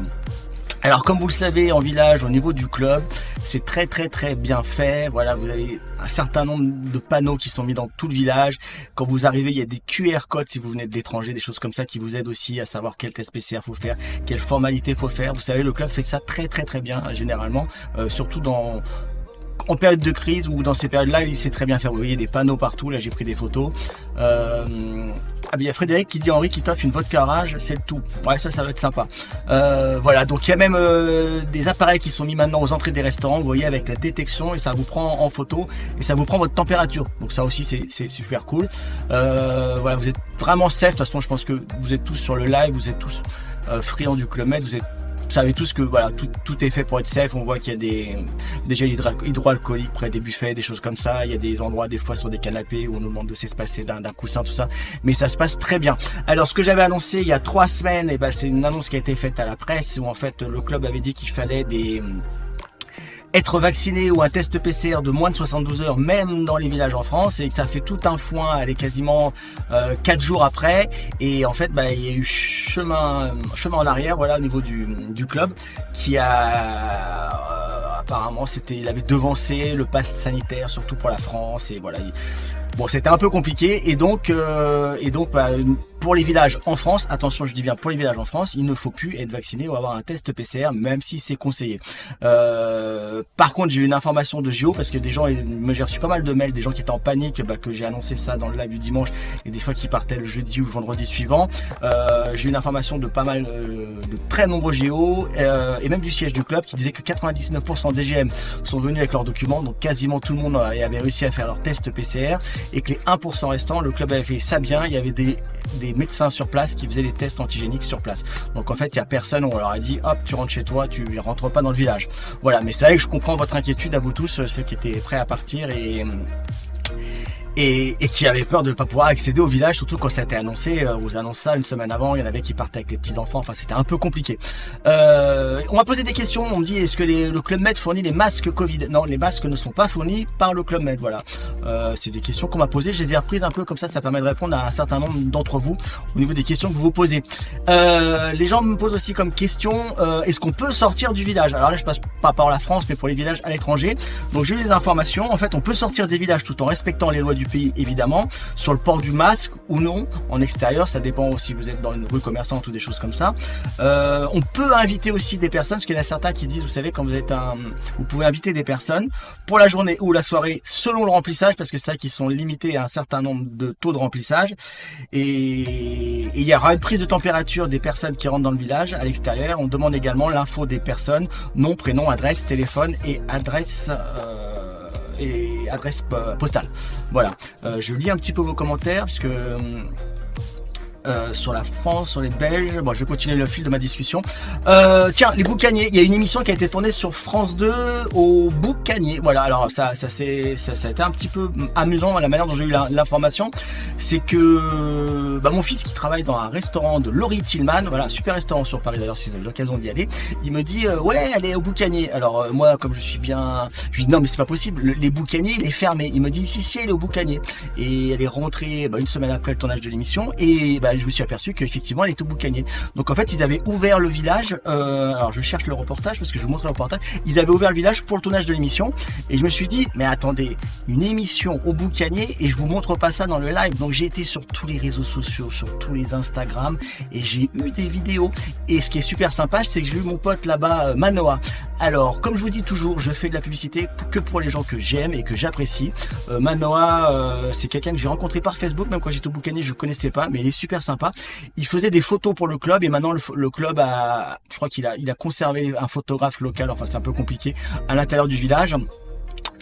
Alors, comme vous le savez, en village, au niveau du club, c'est très bien fait. Voilà, vous avez un certain nombre de panneaux qui sont mis dans tout le village. Quand vous arrivez, il y a des QR codes si vous venez de l'étranger, des choses comme ça qui vous aident aussi à savoir quel test PCR faut faire, quelle formalité faut faire. Vous savez, le club fait ça très bien, généralement, surtout en période de crise ou dans ces périodes-là, il sait très bien faire. Vous voyez des panneaux partout. Là, j'ai pris des photos. Il y a Frédéric qui dit Henri qui t'offre une vodka rage, c'est le tout. Ouais, ça va être sympa. Voilà, donc il y a même des appareils qui sont mis maintenant aux entrées des restaurants, vous voyez, avec la détection, et ça vous prend en photo et ça vous prend votre température. Donc ça aussi, c'est super cool. Voilà, vous êtes vraiment safe. De toute façon, je pense que vous êtes tous sur le live, vous êtes tous friands du Club Med, vous savez tous que voilà, tout est fait pour être safe. On voit qu'il y a des gels hydroalcooliques près des buffets, des choses comme ça. Il y a des endroits, des fois, sur des canapés où on nous demande de s'espacer d'un coussin, tout ça. Mais ça se passe très bien. Alors, ce que j'avais annoncé il y a 3 semaines, c'est une annonce qui a été faite à la presse où en fait, le club avait dit qu'il fallait être vacciné ou un test PCR de moins de 72 heures, même dans les villages en France, et que ça fait tout un foin, aller quasiment 4 jours après. Et en fait, il y a eu chemin en arrière, voilà, au niveau du club, qui a apparemment, il avait devancé le pass sanitaire, surtout pour la France, et voilà. Bon, c'était un peu compliqué, et donc pour les villages en France, attention, je dis bien pour les villages en France, il ne faut plus être vacciné ou avoir un test PCR, même si c'est conseillé. Par contre, j'ai eu une information de Géo, parce que des gens, j'ai reçu pas mal de mails, des gens qui étaient en panique, que j'ai annoncé ça dans le live du dimanche, et des fois qui partaient le jeudi ou le vendredi suivant. J'ai eu une information de pas mal, de très nombreux Géo, et même du siège du club, qui disait que 99% des GM sont venus avec leurs documents, donc quasiment tout le monde avait réussi à faire leur test PCR, et que les 1% restants, le club avait fait ça bien, il y avait des médecins sur place qui faisaient des tests antigéniques sur place. Donc en fait, il n'y a personne, on leur a dit hop, tu rentres chez toi, tu rentres pas dans le village. Voilà, mais c'est vrai que je comprends votre inquiétude à vous tous, ceux qui étaient prêts à partir et qui avaient peur de ne pas pouvoir accéder au village, surtout quand ça a été annoncé. On vous annonce ça une semaine avant, il y en avait qui partaient avec les petits-enfants, enfin c'était un peu compliqué. On m'a posé des questions, on me dit est-ce que le Club Med fournit les masques Covid? Non, les masques ne sont pas fournis par le Club Med, voilà. C'est des questions qu'on m'a posées, je les ai reprises un peu comme ça permet de répondre à un certain nombre d'entre vous au niveau des questions que vous vous posez. Les gens me posent aussi comme question, est-ce qu'on peut sortir du village? Alors là, je passe pas par la France, mais pour les villages à l'étranger. Donc j'ai eu les informations, en fait on peut sortir des villages tout en respectant les lois du pays, évidemment, sur le port du masque ou non, en extérieur, ça dépend si vous êtes dans une rue commerçante ou des choses comme ça. On peut inviter aussi des personnes, parce qu'il y en a certains qui disent, vous savez, quand vous pouvez inviter des personnes pour la journée ou la soirée, selon le remplissage, parce que c'est ça qui sont limités à un certain nombre de taux de remplissage, et il y aura une prise de température des personnes qui rentrent dans le village à l'extérieur. On demande également l'info des personnes, nom, prénom, adresse, téléphone et adresse et adresse postale. Voilà, je lis un petit peu vos commentaires parce que sur la France, sur les Belges. Bon, je vais continuer le fil de ma discussion. Tiens, les boucaniers. Il y a une émission qui a été tournée sur France 2 au Boucanier. Voilà, alors ça a été un petit peu amusant la manière dont j'ai eu l'information. C'est que mon fils qui travaille dans un restaurant de Laurie Tillman, voilà, un super restaurant sur Paris d'ailleurs si vous avez l'occasion d'y aller, il me dit ouais, elle est au Boucanier. Alors moi, comme je suis bien, je lui dis non mais c'est pas possible, les Boucaniers il est fermé. Il me dit si elle est au Boucanier et elle est rentrée une semaine après le tournage de l'émission et je me suis aperçu qu'effectivement elle était au Boucanier. Donc en fait ils avaient ouvert le village, alors je cherche le reportage parce que je vous montre le reportage, ils avaient ouvert le village pour le tournage de l'émission et je me suis dit mais attendez, une émission au Boucanier et je vous montre pas ça dans le live. Donc j'ai été sur tous les réseaux sociaux, sur tous les Instagram et j'ai eu des vidéos et ce qui est super sympa c'est que j'ai eu mon pote là-bas Manoa. Alors comme je vous dis toujours, je fais de la publicité que pour les gens que j'aime et que j'apprécie. Manoa c'est quelqu'un que j'ai rencontré par Facebook, même quand j'étais au Boucanier je le connaissais pas mais il est super sympa. Il faisait des photos pour le club et maintenant le club je crois qu'il a conservé un photographe local, enfin c'est un peu compliqué, à l'intérieur du village.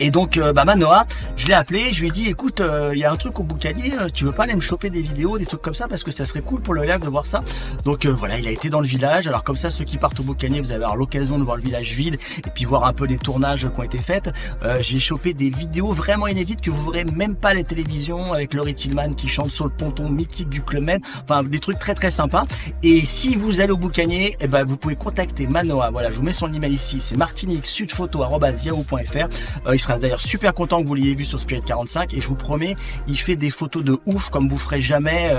Et donc Manoa, je l'ai appelé, je lui ai dit écoute, il y a un truc au Boucanier, tu veux pas aller me choper des vidéos, des trucs comme ça parce que ça serait cool pour le live de voir ça. Donc voilà, il a été dans le village. Alors comme ça, ceux qui partent au Boucanier, vous allez avoir l'occasion de voir le village vide et puis voir un peu des tournages qui ont été faits. J'ai chopé des vidéos vraiment inédites que vous verrez même pas à la télévision avec Laurie Tillman qui chante sur le ponton mythique du Club Med. Enfin des trucs très très sympas. Et si vous allez au Boucanier, vous pouvez contacter Manoa. Voilà, je vous mets son email ici, c'est martiniquesudphoto@yahoo.fr. Il sera d'ailleurs super content que vous l'ayez vu sur Spirit 45 et je vous promets, il fait des photos de ouf comme vous ferez jamais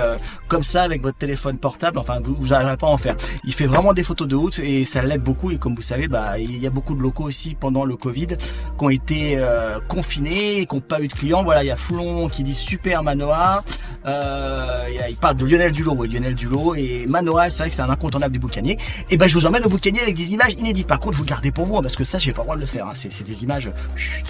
comme ça avec votre téléphone portable. Enfin, vous n'arriverez pas à en faire. Il fait vraiment des photos de ouf et ça l'aide beaucoup. Et comme vous savez, il y a beaucoup de locaux aussi pendant le Covid qui ont été confinés et qui n'ont pas eu de clients. Voilà, il y a Foulon qui dit super Manoa. Il parle de Lionel Dulot, Lionel Dulot et Manoa. C'est vrai que c'est un incontournable du Boucanier. Et je vous emmène au Boucanier avec des images inédites. Par contre, vous le gardez pour vous parce que ça, j'ai pas le droit de le faire. C'est des images. Chut.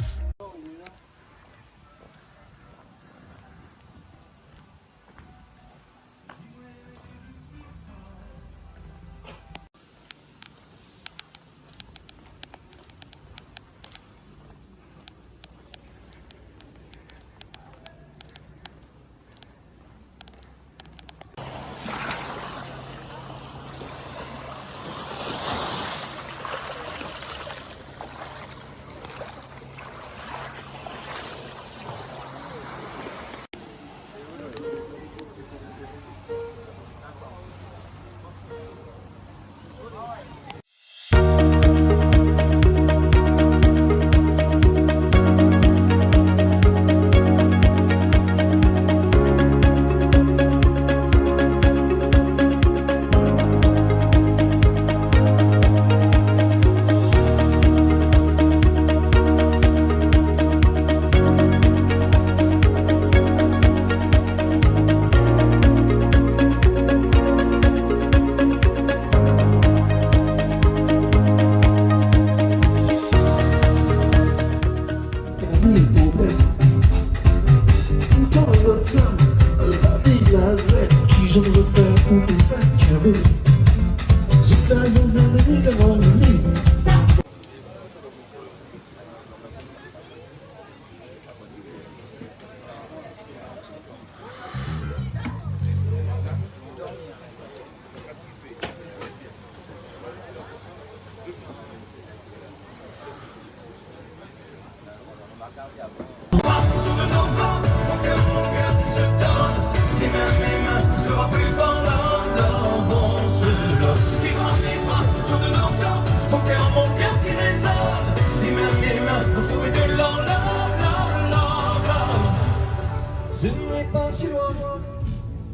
Ce n'est pas si loin,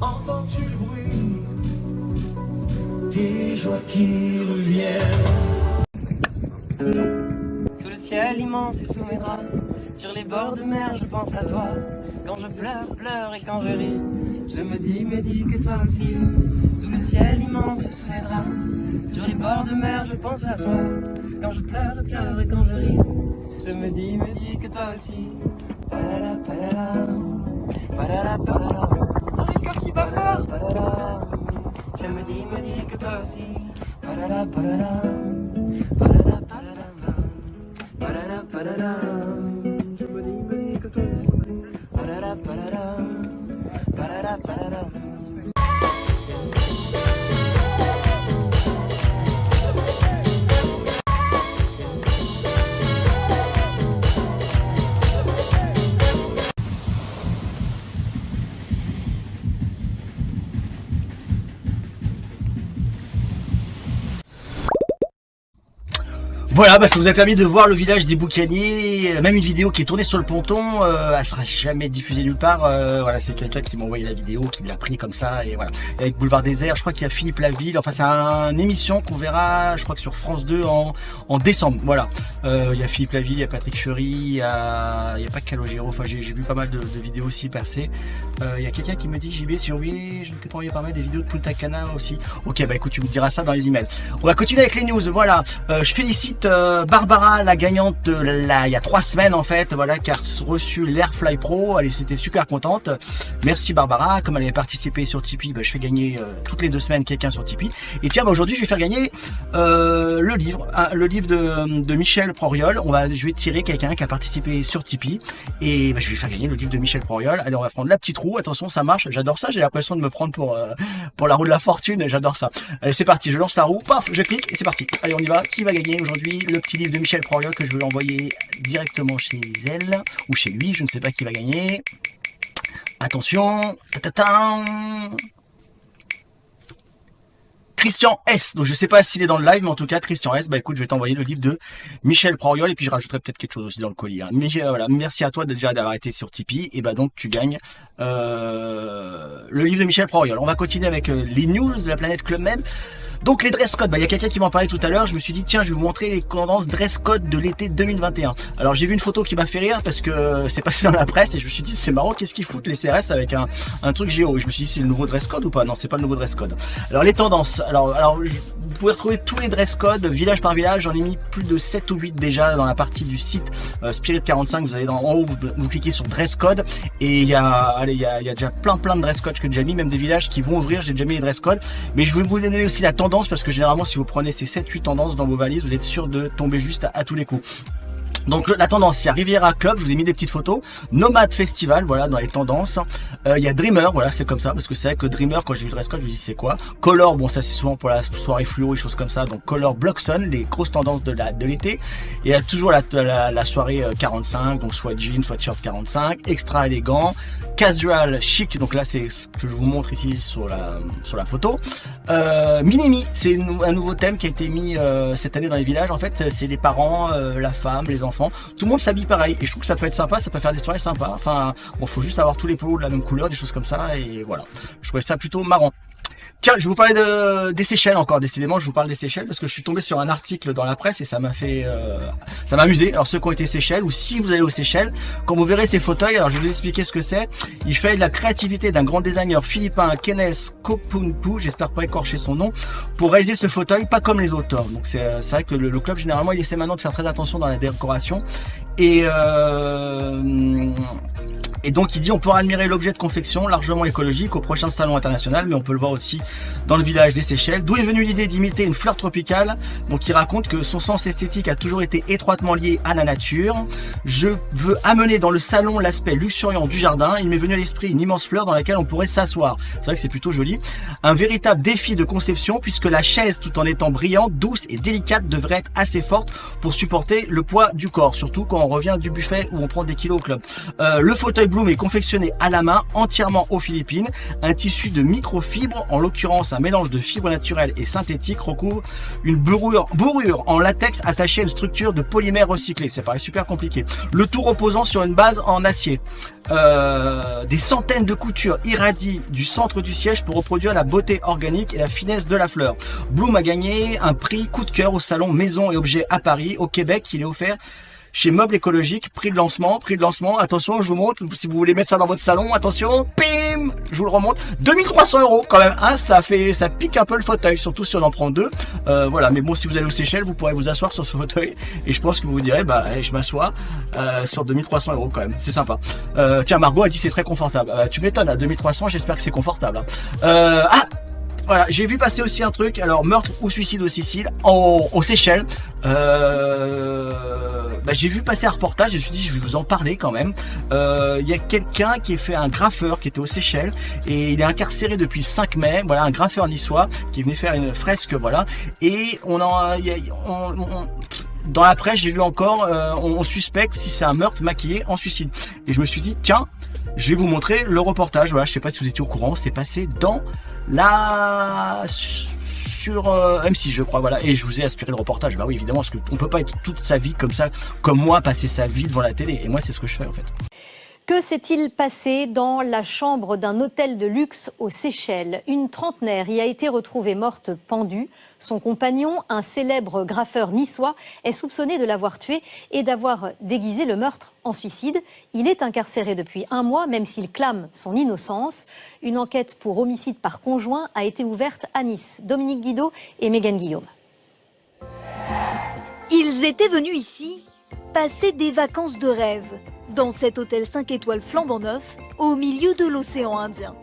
entends-tu le bruit des joies qui reviennent? Sous le ciel immense et sous mes draps, sur les bords de mer je pense à toi. Quand je pleure, pleure et quand je ris, je me dis que toi aussi. Sous le ciel immense et sous mes draps, sur les bords de mer je pense à toi. Quand je pleure, pleure et quand je ris, je me dis que toi aussi. Palala, palala, palala, palala, dans le cœur qui bat fort, palala. Je me dis que toi aussi. Palala, palala, palala, palala, palala, palala. Je me dis palala, palala, palala. Voilà, bah, ça vous a permis de voir le village des Boucaniers, même une vidéo qui est tournée sur le ponton, elle sera jamais diffusée nulle part, voilà, c'est quelqu'un qui m'a envoyé la vidéo, qui l'a pris comme ça, et voilà. Et avec Boulevard Désert, je crois qu'il y a Philippe Laville, enfin c'est une émission qu'on verra, je crois que sur France 2 en décembre, voilà. Il y a Philippe Laville, il y a Patrick Fury, il y a pas que Calogero, enfin j'ai vu pas mal de vidéos aussi passer. Il y a quelqu'un qui me dit, JB, si oui, je ne t'ai pas envoyé pas mal des vidéos de Punta Cana aussi. Ok, bah écoute, tu me diras ça dans les emails. On va continuer avec les news, voilà. Je félicite Barbara, la gagnante il y a 3 semaines en fait, voilà, qui a reçu l'Airfly Pro. Elle était super contente. Merci Barbara. Comme elle avait participé sur Tipeee, bah, je fais gagner toutes les 2 semaines quelqu'un sur Tipeee. Et tiens, bah, aujourd'hui, je vais faire gagner le livre de Michel Proriol. Je vais tirer quelqu'un qui a participé sur Tipeee et bah, je vais faire gagner le livre de Michel Proriol. Allez, on va prendre la petite roue. Attention, ça marche. J'adore ça. J'ai l'impression de me prendre pour la roue de la fortune. J'adore ça. Allez, c'est parti. Je lance la roue. Paf, je clique et c'est parti. Allez, on y va. Qui va gagner aujourd'hui le petit livre de Michel Proriol que je vais envoyer directement chez elle ou chez lui, je ne sais pas qui va gagner. Attention, Christian S. Donc je sais pas s'il est dans le live, mais en tout cas Christian S. Bah écoute, je vais t'envoyer le livre de Michel Proriol et puis je rajouterai peut-être quelque chose aussi dans le colis. Hein. Mais voilà, merci à toi déjà d'avoir été sur Tipeee et bah donc tu gagnes le livre de Michel Proriol. On va continuer avec les news de la planète Club Med. Donc les dress codes, bah, y a quelqu'un qui m'en parlait tout à l'heure, je me suis dit tiens je vais vous montrer les tendances dress code de l'été 2021. Alors j'ai vu une photo qui m'a fait rire parce que c'est passé dans la presse et je me suis dit c'est marrant, qu'est-ce qu'ils foutent les CRS avec un truc géo, et je me suis dit c'est le nouveau dress code ou pas? Non, c'est pas le nouveau dress code. Alors les tendances, alors vous pouvez retrouver tous les dress codes village par village, j'en ai mis plus de 7 ou 8 déjà dans la partie du site Spirit 45, vous allez en haut, vous cliquez sur dress code et il y a déjà plein de dress codes que j'ai déjà mis, même des villages qui vont ouvrir, j'ai déjà mis les dress codes, mais je vais vous donner aussi la tendance parce que généralement si vous prenez ces 7-8 tendances dans vos valises, vous êtes sûr de tomber juste à tous les coups. Donc la tendance, il y a Riviera Club, je vous ai mis des petites photos, Nomad Festival, voilà dans les tendances, il y a Dreamer, voilà c'est comme ça, parce que c'est vrai que Dreamer, quand j'ai vu le dress code, je me dis c'est quoi. Color, bon ça c'est souvent pour la soirée fluo et choses comme ça, donc Color Block Sun, les grosses tendances de l'été, et il y a toujours la soirée 45, donc soit jean, soit t-shirt 45, extra élégant, casual chic, donc là c'est ce que je vous montre ici sur la photo. Minimi, c'est un nouveau thème qui a été mis cette année dans les villages, en fait c'est les parents, la femme, les enfants, tout le monde s'habille pareil et je trouve que ça peut être sympa, ça peut faire des soirées sympas, enfin bon faut juste avoir tous les polos de la même couleur, des choses comme ça et voilà, je trouvais ça plutôt marrant. Tiens, je vais vous parler des Seychelles encore, décidément je vous parle des Seychelles parce que je suis tombé sur un article dans la presse et ça m'a fait ça m'a amusé. Alors ceux qui ont été Seychelles ou si vous allez aux Seychelles, quand vous verrez ces fauteuils, alors je vais vous expliquer ce que c'est. Il fait de la créativité d'un grand designer philippin, Kenneth Kopunpu, j'espère pas écorcher son nom, pour réaliser ce fauteuil pas comme les autres. Donc c'est vrai que le club généralement il essaie maintenant de faire très attention dans la décoration et donc il dit on pourra admirer l'objet de confection largement écologique au prochain salon international, mais on peut le voir aussi dans le village des Seychelles. D'où est venue l'idée d'imiter une fleur tropicale? Donc il raconte que son sens esthétique a toujours été étroitement lié à la nature. Je veux amener dans le salon l'aspect luxuriant du jardin. Il m'est venu à l'esprit une immense fleur dans laquelle on pourrait s'asseoir. C'est vrai que c'est plutôt joli. Un véritable défi de conception puisque la chaise, tout en étant brillante, douce et délicate, devrait être assez forte pour supporter le poids du corps, surtout quand on revient du buffet où on prend des kilos au club. Le fauteuil Bloom est confectionné à la main, entièrement aux Philippines. Un tissu de microfibres, en l'occurrence un mélange de fibres naturelles et synthétiques, recouvre une bourrure en latex attachée à une structure de polymère recyclé. Ça paraît super compliqué. Le tout reposant sur une base en acier. Des centaines de coutures irradient du centre du siège pour reproduire la beauté organique et la finesse de la fleur. Bloom a gagné un prix coup de cœur au salon Maison et Objets à Paris, au Québec. Il est offert chez Meubles Écologiques. Prix de lancement, attention, je vous montre, si vous voulez mettre ça dans votre salon, attention, pim, je vous le remonte, 2300 € quand même, hein, ça pique un peu le fauteuil, surtout si on en prend deux, voilà, mais bon, si vous allez aux Seychelles, vous pourrez vous asseoir sur ce fauteuil, et je pense que vous vous direz, bah, je m'assois sur 2300 € quand même, c'est sympa. Tiens, Margot a dit c'est très confortable, tu m'étonnes, à 2300, j'espère que c'est confortable, hein. voilà, j'ai vu passer aussi un truc. Alors, meurtre ou suicide aux Seychelles, aux Seychelles. J'ai vu passer un reportage. Je me suis dit, je vais vous en parler quand même. Il y a quelqu'un qui a fait un graffeur qui était aux Seychelles et il est incarcéré depuis le 5 mai. Voilà, un graffeur niçois qui venait faire une fresque. Voilà, et dans la presse, j'ai lu encore, on suspecte si c'est un meurtre maquillé en suicide. Et je me suis dit, tiens, je vais vous montrer le reportage. Voilà, je sais pas si vous étiez au courant, c'est passé dans sur M6, je crois. Voilà, et je vous ai aspiré le reportage. Bah oui, évidemment, parce qu'on peut pas être toute sa vie comme ça, comme moi, passer sa vie devant la télé. Et moi, c'est ce que je fais en fait. Que s'est-il passé dans la chambre d'un hôtel de luxe aux Seychelles? Une trentenaire y a été retrouvée morte pendue. Son compagnon, un célèbre graffeur niçois, est soupçonné de l'avoir tuée et d'avoir déguisé le meurtre en suicide. Il est incarcéré depuis 1 mois, même s'il clame son innocence. Une enquête pour homicide par conjoint a été ouverte à Nice. Dominique Guido et Mégane Guillaume. Ils étaient venus ici passer des vacances de rêve. Dans cet hôtel 5 étoiles flambant neuf, au milieu de l'océan Indien.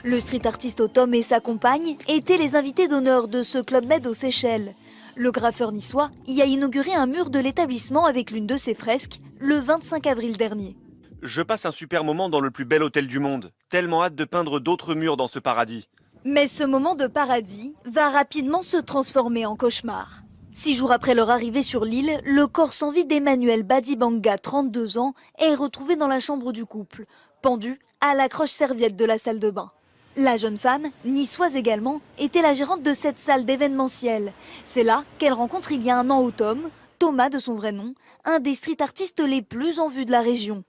Le street artiste Tom et sa compagne étaient les invités d'honneur de ce Club Med aux Seychelles. Le graffeur niçois y a inauguré un mur de l'établissement avec l'une de ses fresques le 25 avril dernier. Je passe un super moment dans le plus bel hôtel du monde. Tellement hâte de peindre d'autres murs dans ce paradis. Mais ce moment de paradis va rapidement se transformer en cauchemar. 6 jours après leur arrivée sur l'île, le corps sans vie d'Emmanuel Badibanga, 32 ans, est retrouvé dans la chambre du couple, pendu à l'accroche-serviette de la salle de bain. La jeune femme, niçoise également, était la gérante de cette salle d'événementiel. C'est là qu'elle rencontre il y a 1 an Tom, Thomas de son vrai nom, un des street artistes les plus en vue de la région.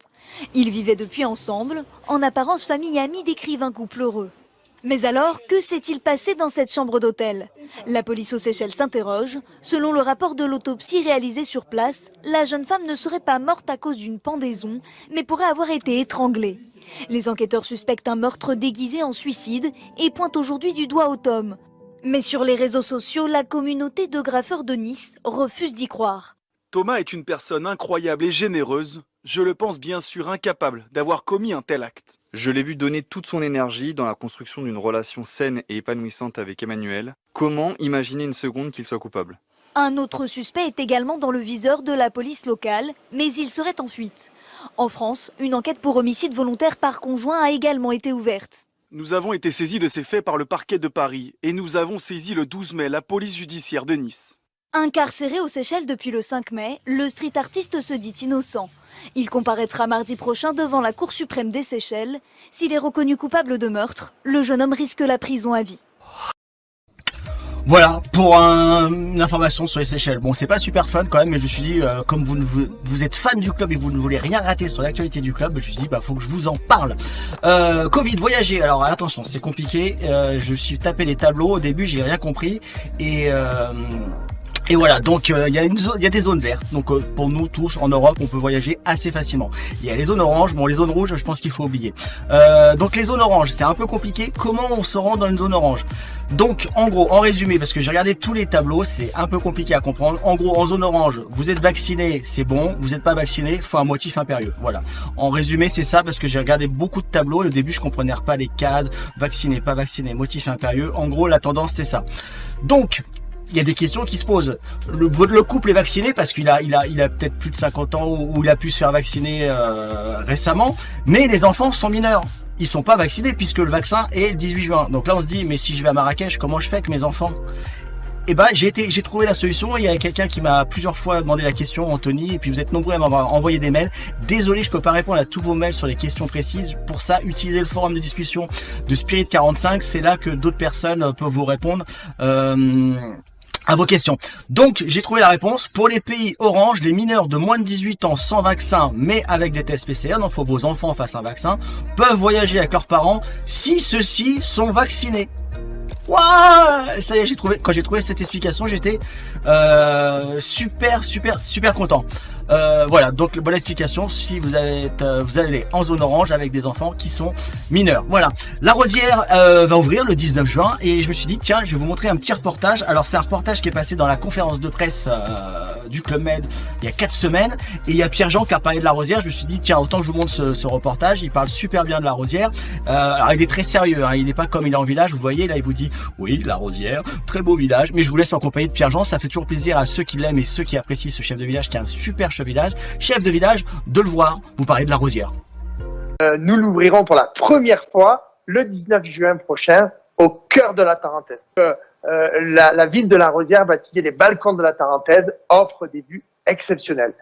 Ils vivaient depuis ensemble, en apparence famille et amis décrivent un couple heureux. Mais alors, que s'est-il passé dans cette chambre d'hôtel? La police aux Seychelles s'interroge. Selon le rapport de l'autopsie réalisé sur place, la jeune femme ne serait pas morte à cause d'une pendaison, mais pourrait avoir été étranglée. Les enquêteurs suspectent un meurtre déguisé en suicide et pointent aujourd'hui du doigt au Tom. Mais sur les réseaux sociaux, la communauté de graffeurs de Nice refuse d'y croire. Thomas est une personne incroyable et généreuse. Je le pense bien sûr incapable d'avoir commis un tel acte. Je l'ai vu donner toute son énergie dans la construction d'une relation saine et épanouissante avec Emmanuel. Comment imaginer une seconde qu'il soit coupable? Un autre suspect est également dans le viseur de la police locale, mais il serait en fuite. En France, une enquête pour homicide volontaire par conjoint a également été ouverte. Nous avons été saisis de ces faits par le parquet de Paris et nous avons saisi le 12 mai la police judiciaire de Nice. Incarcéré aux Seychelles depuis le 5 mai, le street artiste se dit innocent. Il comparaîtra mardi prochain devant la Cour suprême des Seychelles. S'il est reconnu coupable de meurtre, le jeune homme risque la prison à vie. Voilà pour une information sur les Seychelles. Bon, c'est pas super fun quand même, mais je me suis dit, comme vous êtes fan du club et vous ne voulez rien rater sur l'actualité du club, je me suis dit, faut que je vous en parle. Covid, voyager. Alors attention, c'est compliqué. Je me suis tapé les tableaux. Au début, j'ai rien compris et voilà, donc il y a des zones vertes. Donc pour nous tous en Europe, on peut voyager assez facilement. Il y a les zones oranges. Bon, les zones rouges, je pense qu'il faut oublier. Donc les zones oranges, c'est un peu compliqué. Comment on se rend dans une zone orange? Donc en gros, en résumé, parce que j'ai regardé tous les tableaux, c'est un peu compliqué à comprendre. En gros, en zone orange, vous êtes vacciné, c'est bon. Vous n'êtes pas vacciné, faut un motif impérieux. Voilà. En résumé, c'est ça, parce que j'ai regardé beaucoup de tableaux et au début, je comprenais pas les cases. Vacciné, pas vacciné, motif impérieux. En gros, la tendance, c'est ça. Donc il y a des questions qui se posent. Le couple est vacciné parce qu'il a peut-être plus de 50 ans ou il a pu se faire vacciner récemment, mais les enfants sont mineurs. Ils sont pas vaccinés puisque le vaccin est le 18 juin. Donc là, on se dit, mais si je vais à Marrakech, comment je fais avec mes enfants? Et j'ai trouvé la solution. Il y a quelqu'un qui m'a plusieurs fois demandé la question, Anthony, et puis vous êtes nombreux à m'avoir envoyé des mails. Désolé, je peux pas répondre à tous vos mails sur les questions précises. Pour ça, utilisez le forum de discussion de Spirit 45. C'est là que d'autres personnes peuvent vous répondre. À vos questions. Donc, j'ai trouvé la réponse. Pour les pays orange, les mineurs de moins de 18 ans sans vaccin, mais avec des tests PCR, donc il faut que vos enfants fassent un vaccin, peuvent voyager avec leurs parents si ceux-ci sont vaccinés. Waouh, ça y est, quand j'ai trouvé cette explication, j'étais super content. Voilà, donc bonne explication si vous allez en zone orange avec des enfants qui sont mineurs. Voilà, la Rosière va ouvrir le 19 juin et je me suis dit tiens, je vais vous montrer un petit reportage. Alors c'est un reportage qui est passé dans la conférence de presse du Club Med il y a 4 semaines et il y a Pierre-Jean qui a parlé de la Rosière. Je me suis dit tiens, autant que je vous montre ce reportage. Il parle super bien de la Rosière. Alors il est très sérieux, hein, il n'est pas comme il est en village, vous voyez là, il vous dit oui, la Rosière, très beau village, mais je vous laisse en compagnie de Pierre-Jean. Ça fait toujours plaisir à ceux qui l'aiment et ceux qui apprécient ce chef de village qui est un super chef de village, de le voir. Vous parlez de la Rosière. Nous l'ouvrirons pour la première fois le 19 juin prochain au cœur de la Tarentaise. La ville de la Rosière, baptisée les Balcons de la Tarentaise, offre des vues exceptionnelles.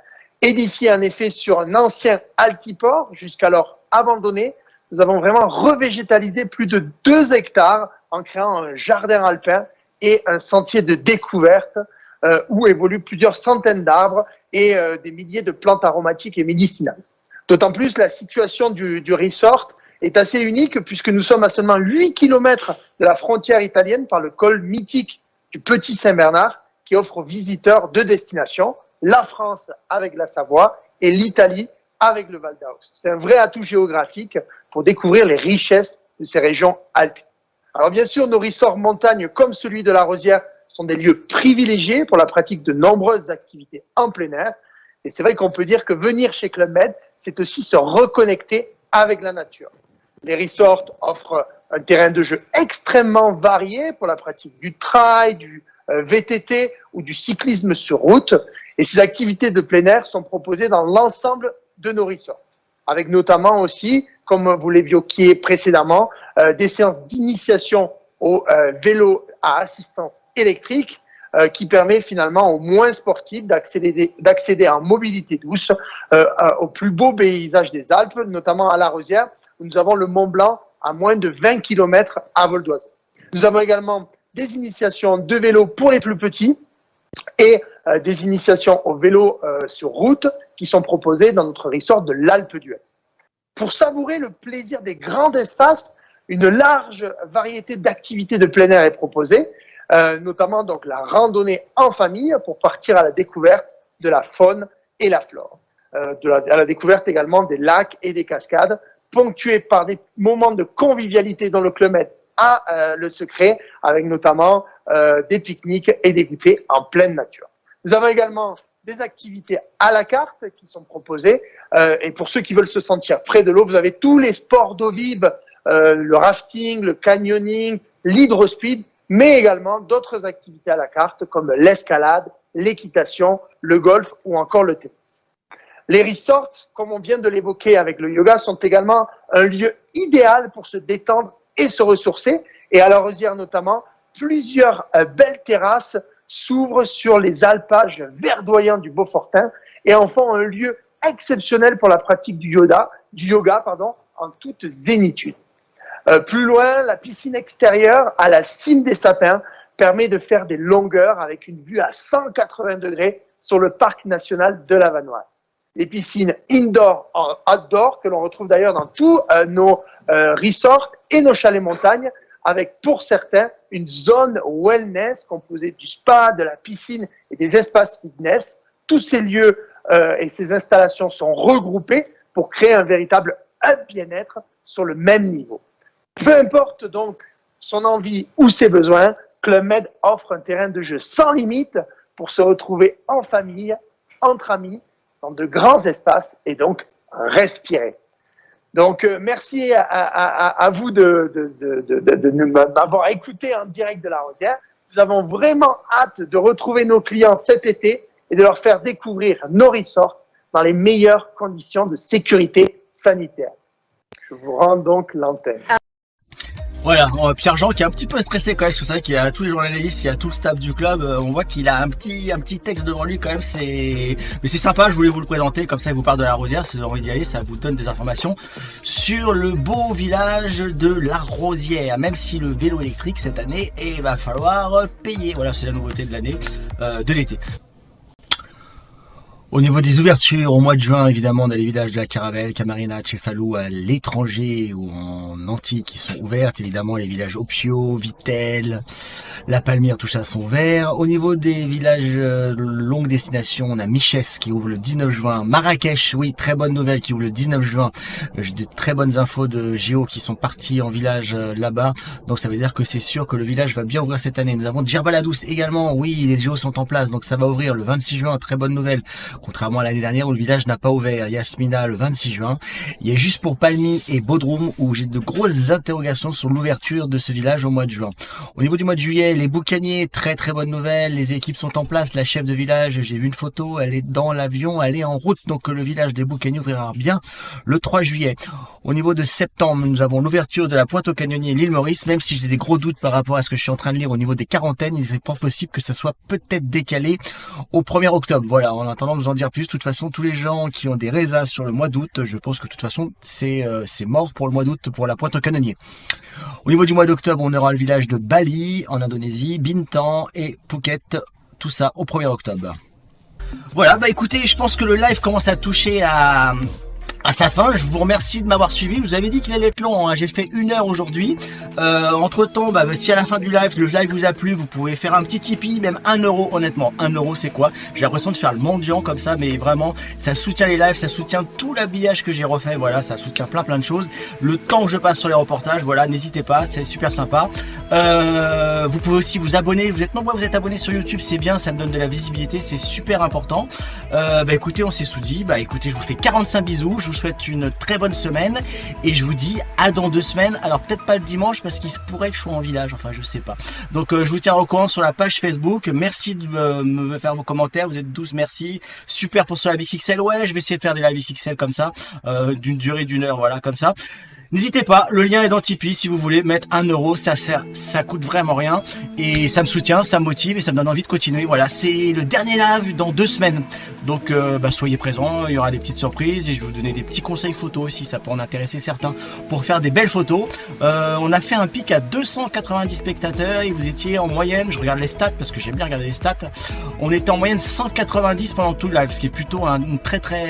Édifié en effet sur un ancien altiport, jusqu'alors abandonné, nous avons vraiment revégétalisé plus de 2 hectares en créant un jardin alpin et un sentier de découverte où évoluent plusieurs centaines d'arbres et des milliers de plantes aromatiques et médicinales. D'autant plus, la situation du resort est assez unique puisque nous sommes à seulement 8 km de la frontière italienne par le col mythique du Petit Saint-Bernard qui offre aux visiteurs 2 destinations, la France avec la Savoie et l'Italie avec le Val d'Aoste. C'est un vrai atout géographique pour découvrir les richesses de ces régions alpines. Alors bien sûr, nos resorts montagne comme celui de la Rosière sont des lieux privilégiés pour la pratique de nombreuses activités en plein air. Et c'est vrai qu'on peut dire que venir chez Club Med, c'est aussi se reconnecter avec la nature. Les resorts offrent un terrain de jeu extrêmement varié pour la pratique du trail, du VTT ou du cyclisme sur route. Et ces activités de plein air sont proposées dans l'ensemble de nos resorts, avec notamment aussi, comme vous l'évoquiez précédemment, des séances d'initiation au vélo à assistance électrique qui permet finalement aux moins sportifs d'accéder en mobilité douce au plus beau paysage des Alpes, notamment à la Rosière, où nous avons le Mont Blanc à moins de 20 km à vol d'oiseau. Nous avons également des initiations de vélo pour les plus petits et des initiations au vélo sur route qui sont proposées dans notre resort de l'Alpe d'Huez. Pour savourer le plaisir des grands espaces, une large variété d'activités de plein air est proposée, notamment donc la randonnée en famille pour partir à la découverte de la faune et la flore, à la découverte également des lacs et des cascades, ponctués par des moments de convivialité dans le Club Med a le secret, avec notamment des pique-niques et des goûters en pleine nature. Nous avons également des activités à la carte qui sont proposées, et pour ceux qui veulent se sentir près de l'eau, vous avez tous les sports d'eau vive, le rafting, le canyoning, l'hydrospeed, mais également d'autres activités à la carte comme l'escalade, l'équitation, le golf ou encore le tennis. Les resorts, comme on vient de l'évoquer avec le yoga, sont également un lieu idéal pour se détendre et se ressourcer. Et à la Rosière notamment, plusieurs belles terrasses s'ouvrent sur les alpages verdoyants du Beaufortin et en font un lieu exceptionnel pour la pratique du yoga en toute zénitude. Plus loin, la piscine extérieure à la cime des Sapins permet de faire des longueurs avec une vue à 180 degrés sur le parc national de la Vanoise. Les piscines indoor et outdoor que l'on retrouve d'ailleurs dans tous nos resorts et nos chalets montagne, avec pour certains une zone wellness composée du spa, de la piscine et des espaces fitness. Tous ces lieux et ces installations sont regroupés pour créer un véritable hub bien-être sur le même niveau. Peu importe donc son envie ou ses besoins, Club Med offre un terrain de jeu sans limite pour se retrouver en famille, entre amis, dans de grands espaces et donc respirer. Donc merci à vous de m'avoir écouté en direct de la Rosière. Nous avons vraiment hâte de retrouver nos clients cet été et de leur faire découvrir nos resorts dans les meilleures conditions de sécurité sanitaire. Je vous rends donc l'antenne. Voilà, Pierre-Jean qui est un petit peu stressé quand même, parce que c'est vrai qu'il y a tous les journalistes, il y a tout le staff du club, on voit qu'il a un petit texte devant lui quand même, mais c'est sympa, je voulais vous le présenter, comme ça il vous parle de la Rosière, si vous avez envie d'y aller, ça vous donne des informations sur le beau village de la Rosière, même si le vélo électrique cette année, il va falloir payer, voilà c'est la nouveauté de l'année, de l'été. Au niveau des ouvertures, au mois de juin, évidemment, on a les villages de la Caravelle, Camarina, Cefalù, à l'étranger ou en Antilles qui sont ouvertes. Évidemment, les villages Opio, Vittel, La Palmyre, tout ça sont ouverts. Au niveau des villages longue destination, on a Michès qui ouvre le 19 juin. Marrakech, oui, très bonne nouvelle, qui ouvre le 19 juin. J'ai des très bonnes infos de Géo qui sont partis en village là-bas. Donc ça veut dire que c'est sûr que le village va bien ouvrir cette année. Nous avons Djerbaladous également. Oui, les Géos sont en place. Donc ça va ouvrir le 26 juin. Très bonne nouvelle. Contrairement à l'année dernière où le village n'a pas ouvert. Yasmina le 26 juin. Il y a juste pour Palmy et Bodrum où j'ai de grosses interrogations sur l'ouverture de ce village au mois de juin. Au niveau du mois de juillet, les Boucaniers, très très bonne nouvelle. Les équipes sont en place. La chef de village, j'ai vu une photo, elle est dans l'avion, elle est en route. Donc le village des Boucaniers ouvrira bien le 3 juillet. Au niveau de septembre, nous avons l'ouverture de la Pointe aux Canonniers, l'île Maurice. Même si j'ai des gros doutes par rapport à ce que je suis en train de lire au niveau des quarantaines, il est fort possible que ça soit peut-être décalé au 1er octobre. Voilà, en attendant de nous en dire plus. De toute façon, tous les gens qui ont des résas sur le mois d'août, je pense que de toute façon, c'est mort pour le mois d'août pour la Pointe aux Canonniers. Au niveau du mois d'octobre, on aura le village de Bali en Indonésie, Bintan et Phuket, tout ça au 1er octobre. Voilà, bah écoutez, je pense que le live commence à toucher à sa fin. Je vous remercie de m'avoir suivi. Je vous avais dit qu'il allait être long, hein. J'ai fait 1 heure aujourd'hui. Entre temps, si à la fin du live, le live vous a plu, vous pouvez faire un petit Tipeee, même 1 euro. Honnêtement, 1 euro c'est quoi? J'ai l'impression de faire le mendiant comme ça, mais vraiment, ça soutient les lives, ça soutient tout l'habillage que j'ai refait. Voilà, ça soutient plein de choses. Le temps que je passe sur les reportages, voilà, n'hésitez pas, c'est super sympa. Vous pouvez aussi vous abonner. Vous êtes nombreux, vous êtes abonnés sur YouTube, c'est bien, ça me donne de la visibilité, c'est super important. Écoutez, on s'est soudit. Écoutez, je vous fais 45 bisous. Je vous souhaite une très bonne semaine et je vous dis à dans 2 semaines. Alors peut-être pas le dimanche parce qu'il se pourrait que je sois en village, enfin je sais pas. Donc je vous tiens au courant sur la page Facebook. Merci de me faire vos commentaires, vous êtes tous, merci. Super pour ce live XXL, ouais, je vais essayer de faire des lives XXL comme ça, d'une durée d'1 heure, voilà, comme ça. N'hésitez pas, le lien est dans Tipeee si vous voulez mettre 1 euro, ça coûte vraiment rien et ça me soutient, ça me motive et ça me donne envie de continuer. Voilà, c'est le dernier live dans 2 semaines. Donc soyez présents, il y aura des petites surprises et je vais vous donner des petits conseils photos aussi, ça peut en intéresser certains pour faire des belles photos. On a fait un pic à 290 spectateurs et vous étiez en moyenne, je regarde les stats parce que j'aime bien regarder les stats, on était en moyenne 190 pendant tout le live, ce qui est plutôt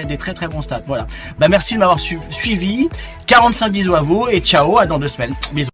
des très bons stats. Voilà, merci de m'avoir suivi, 45 bisous à vous et ciao, à dans 2 semaines. Bisous.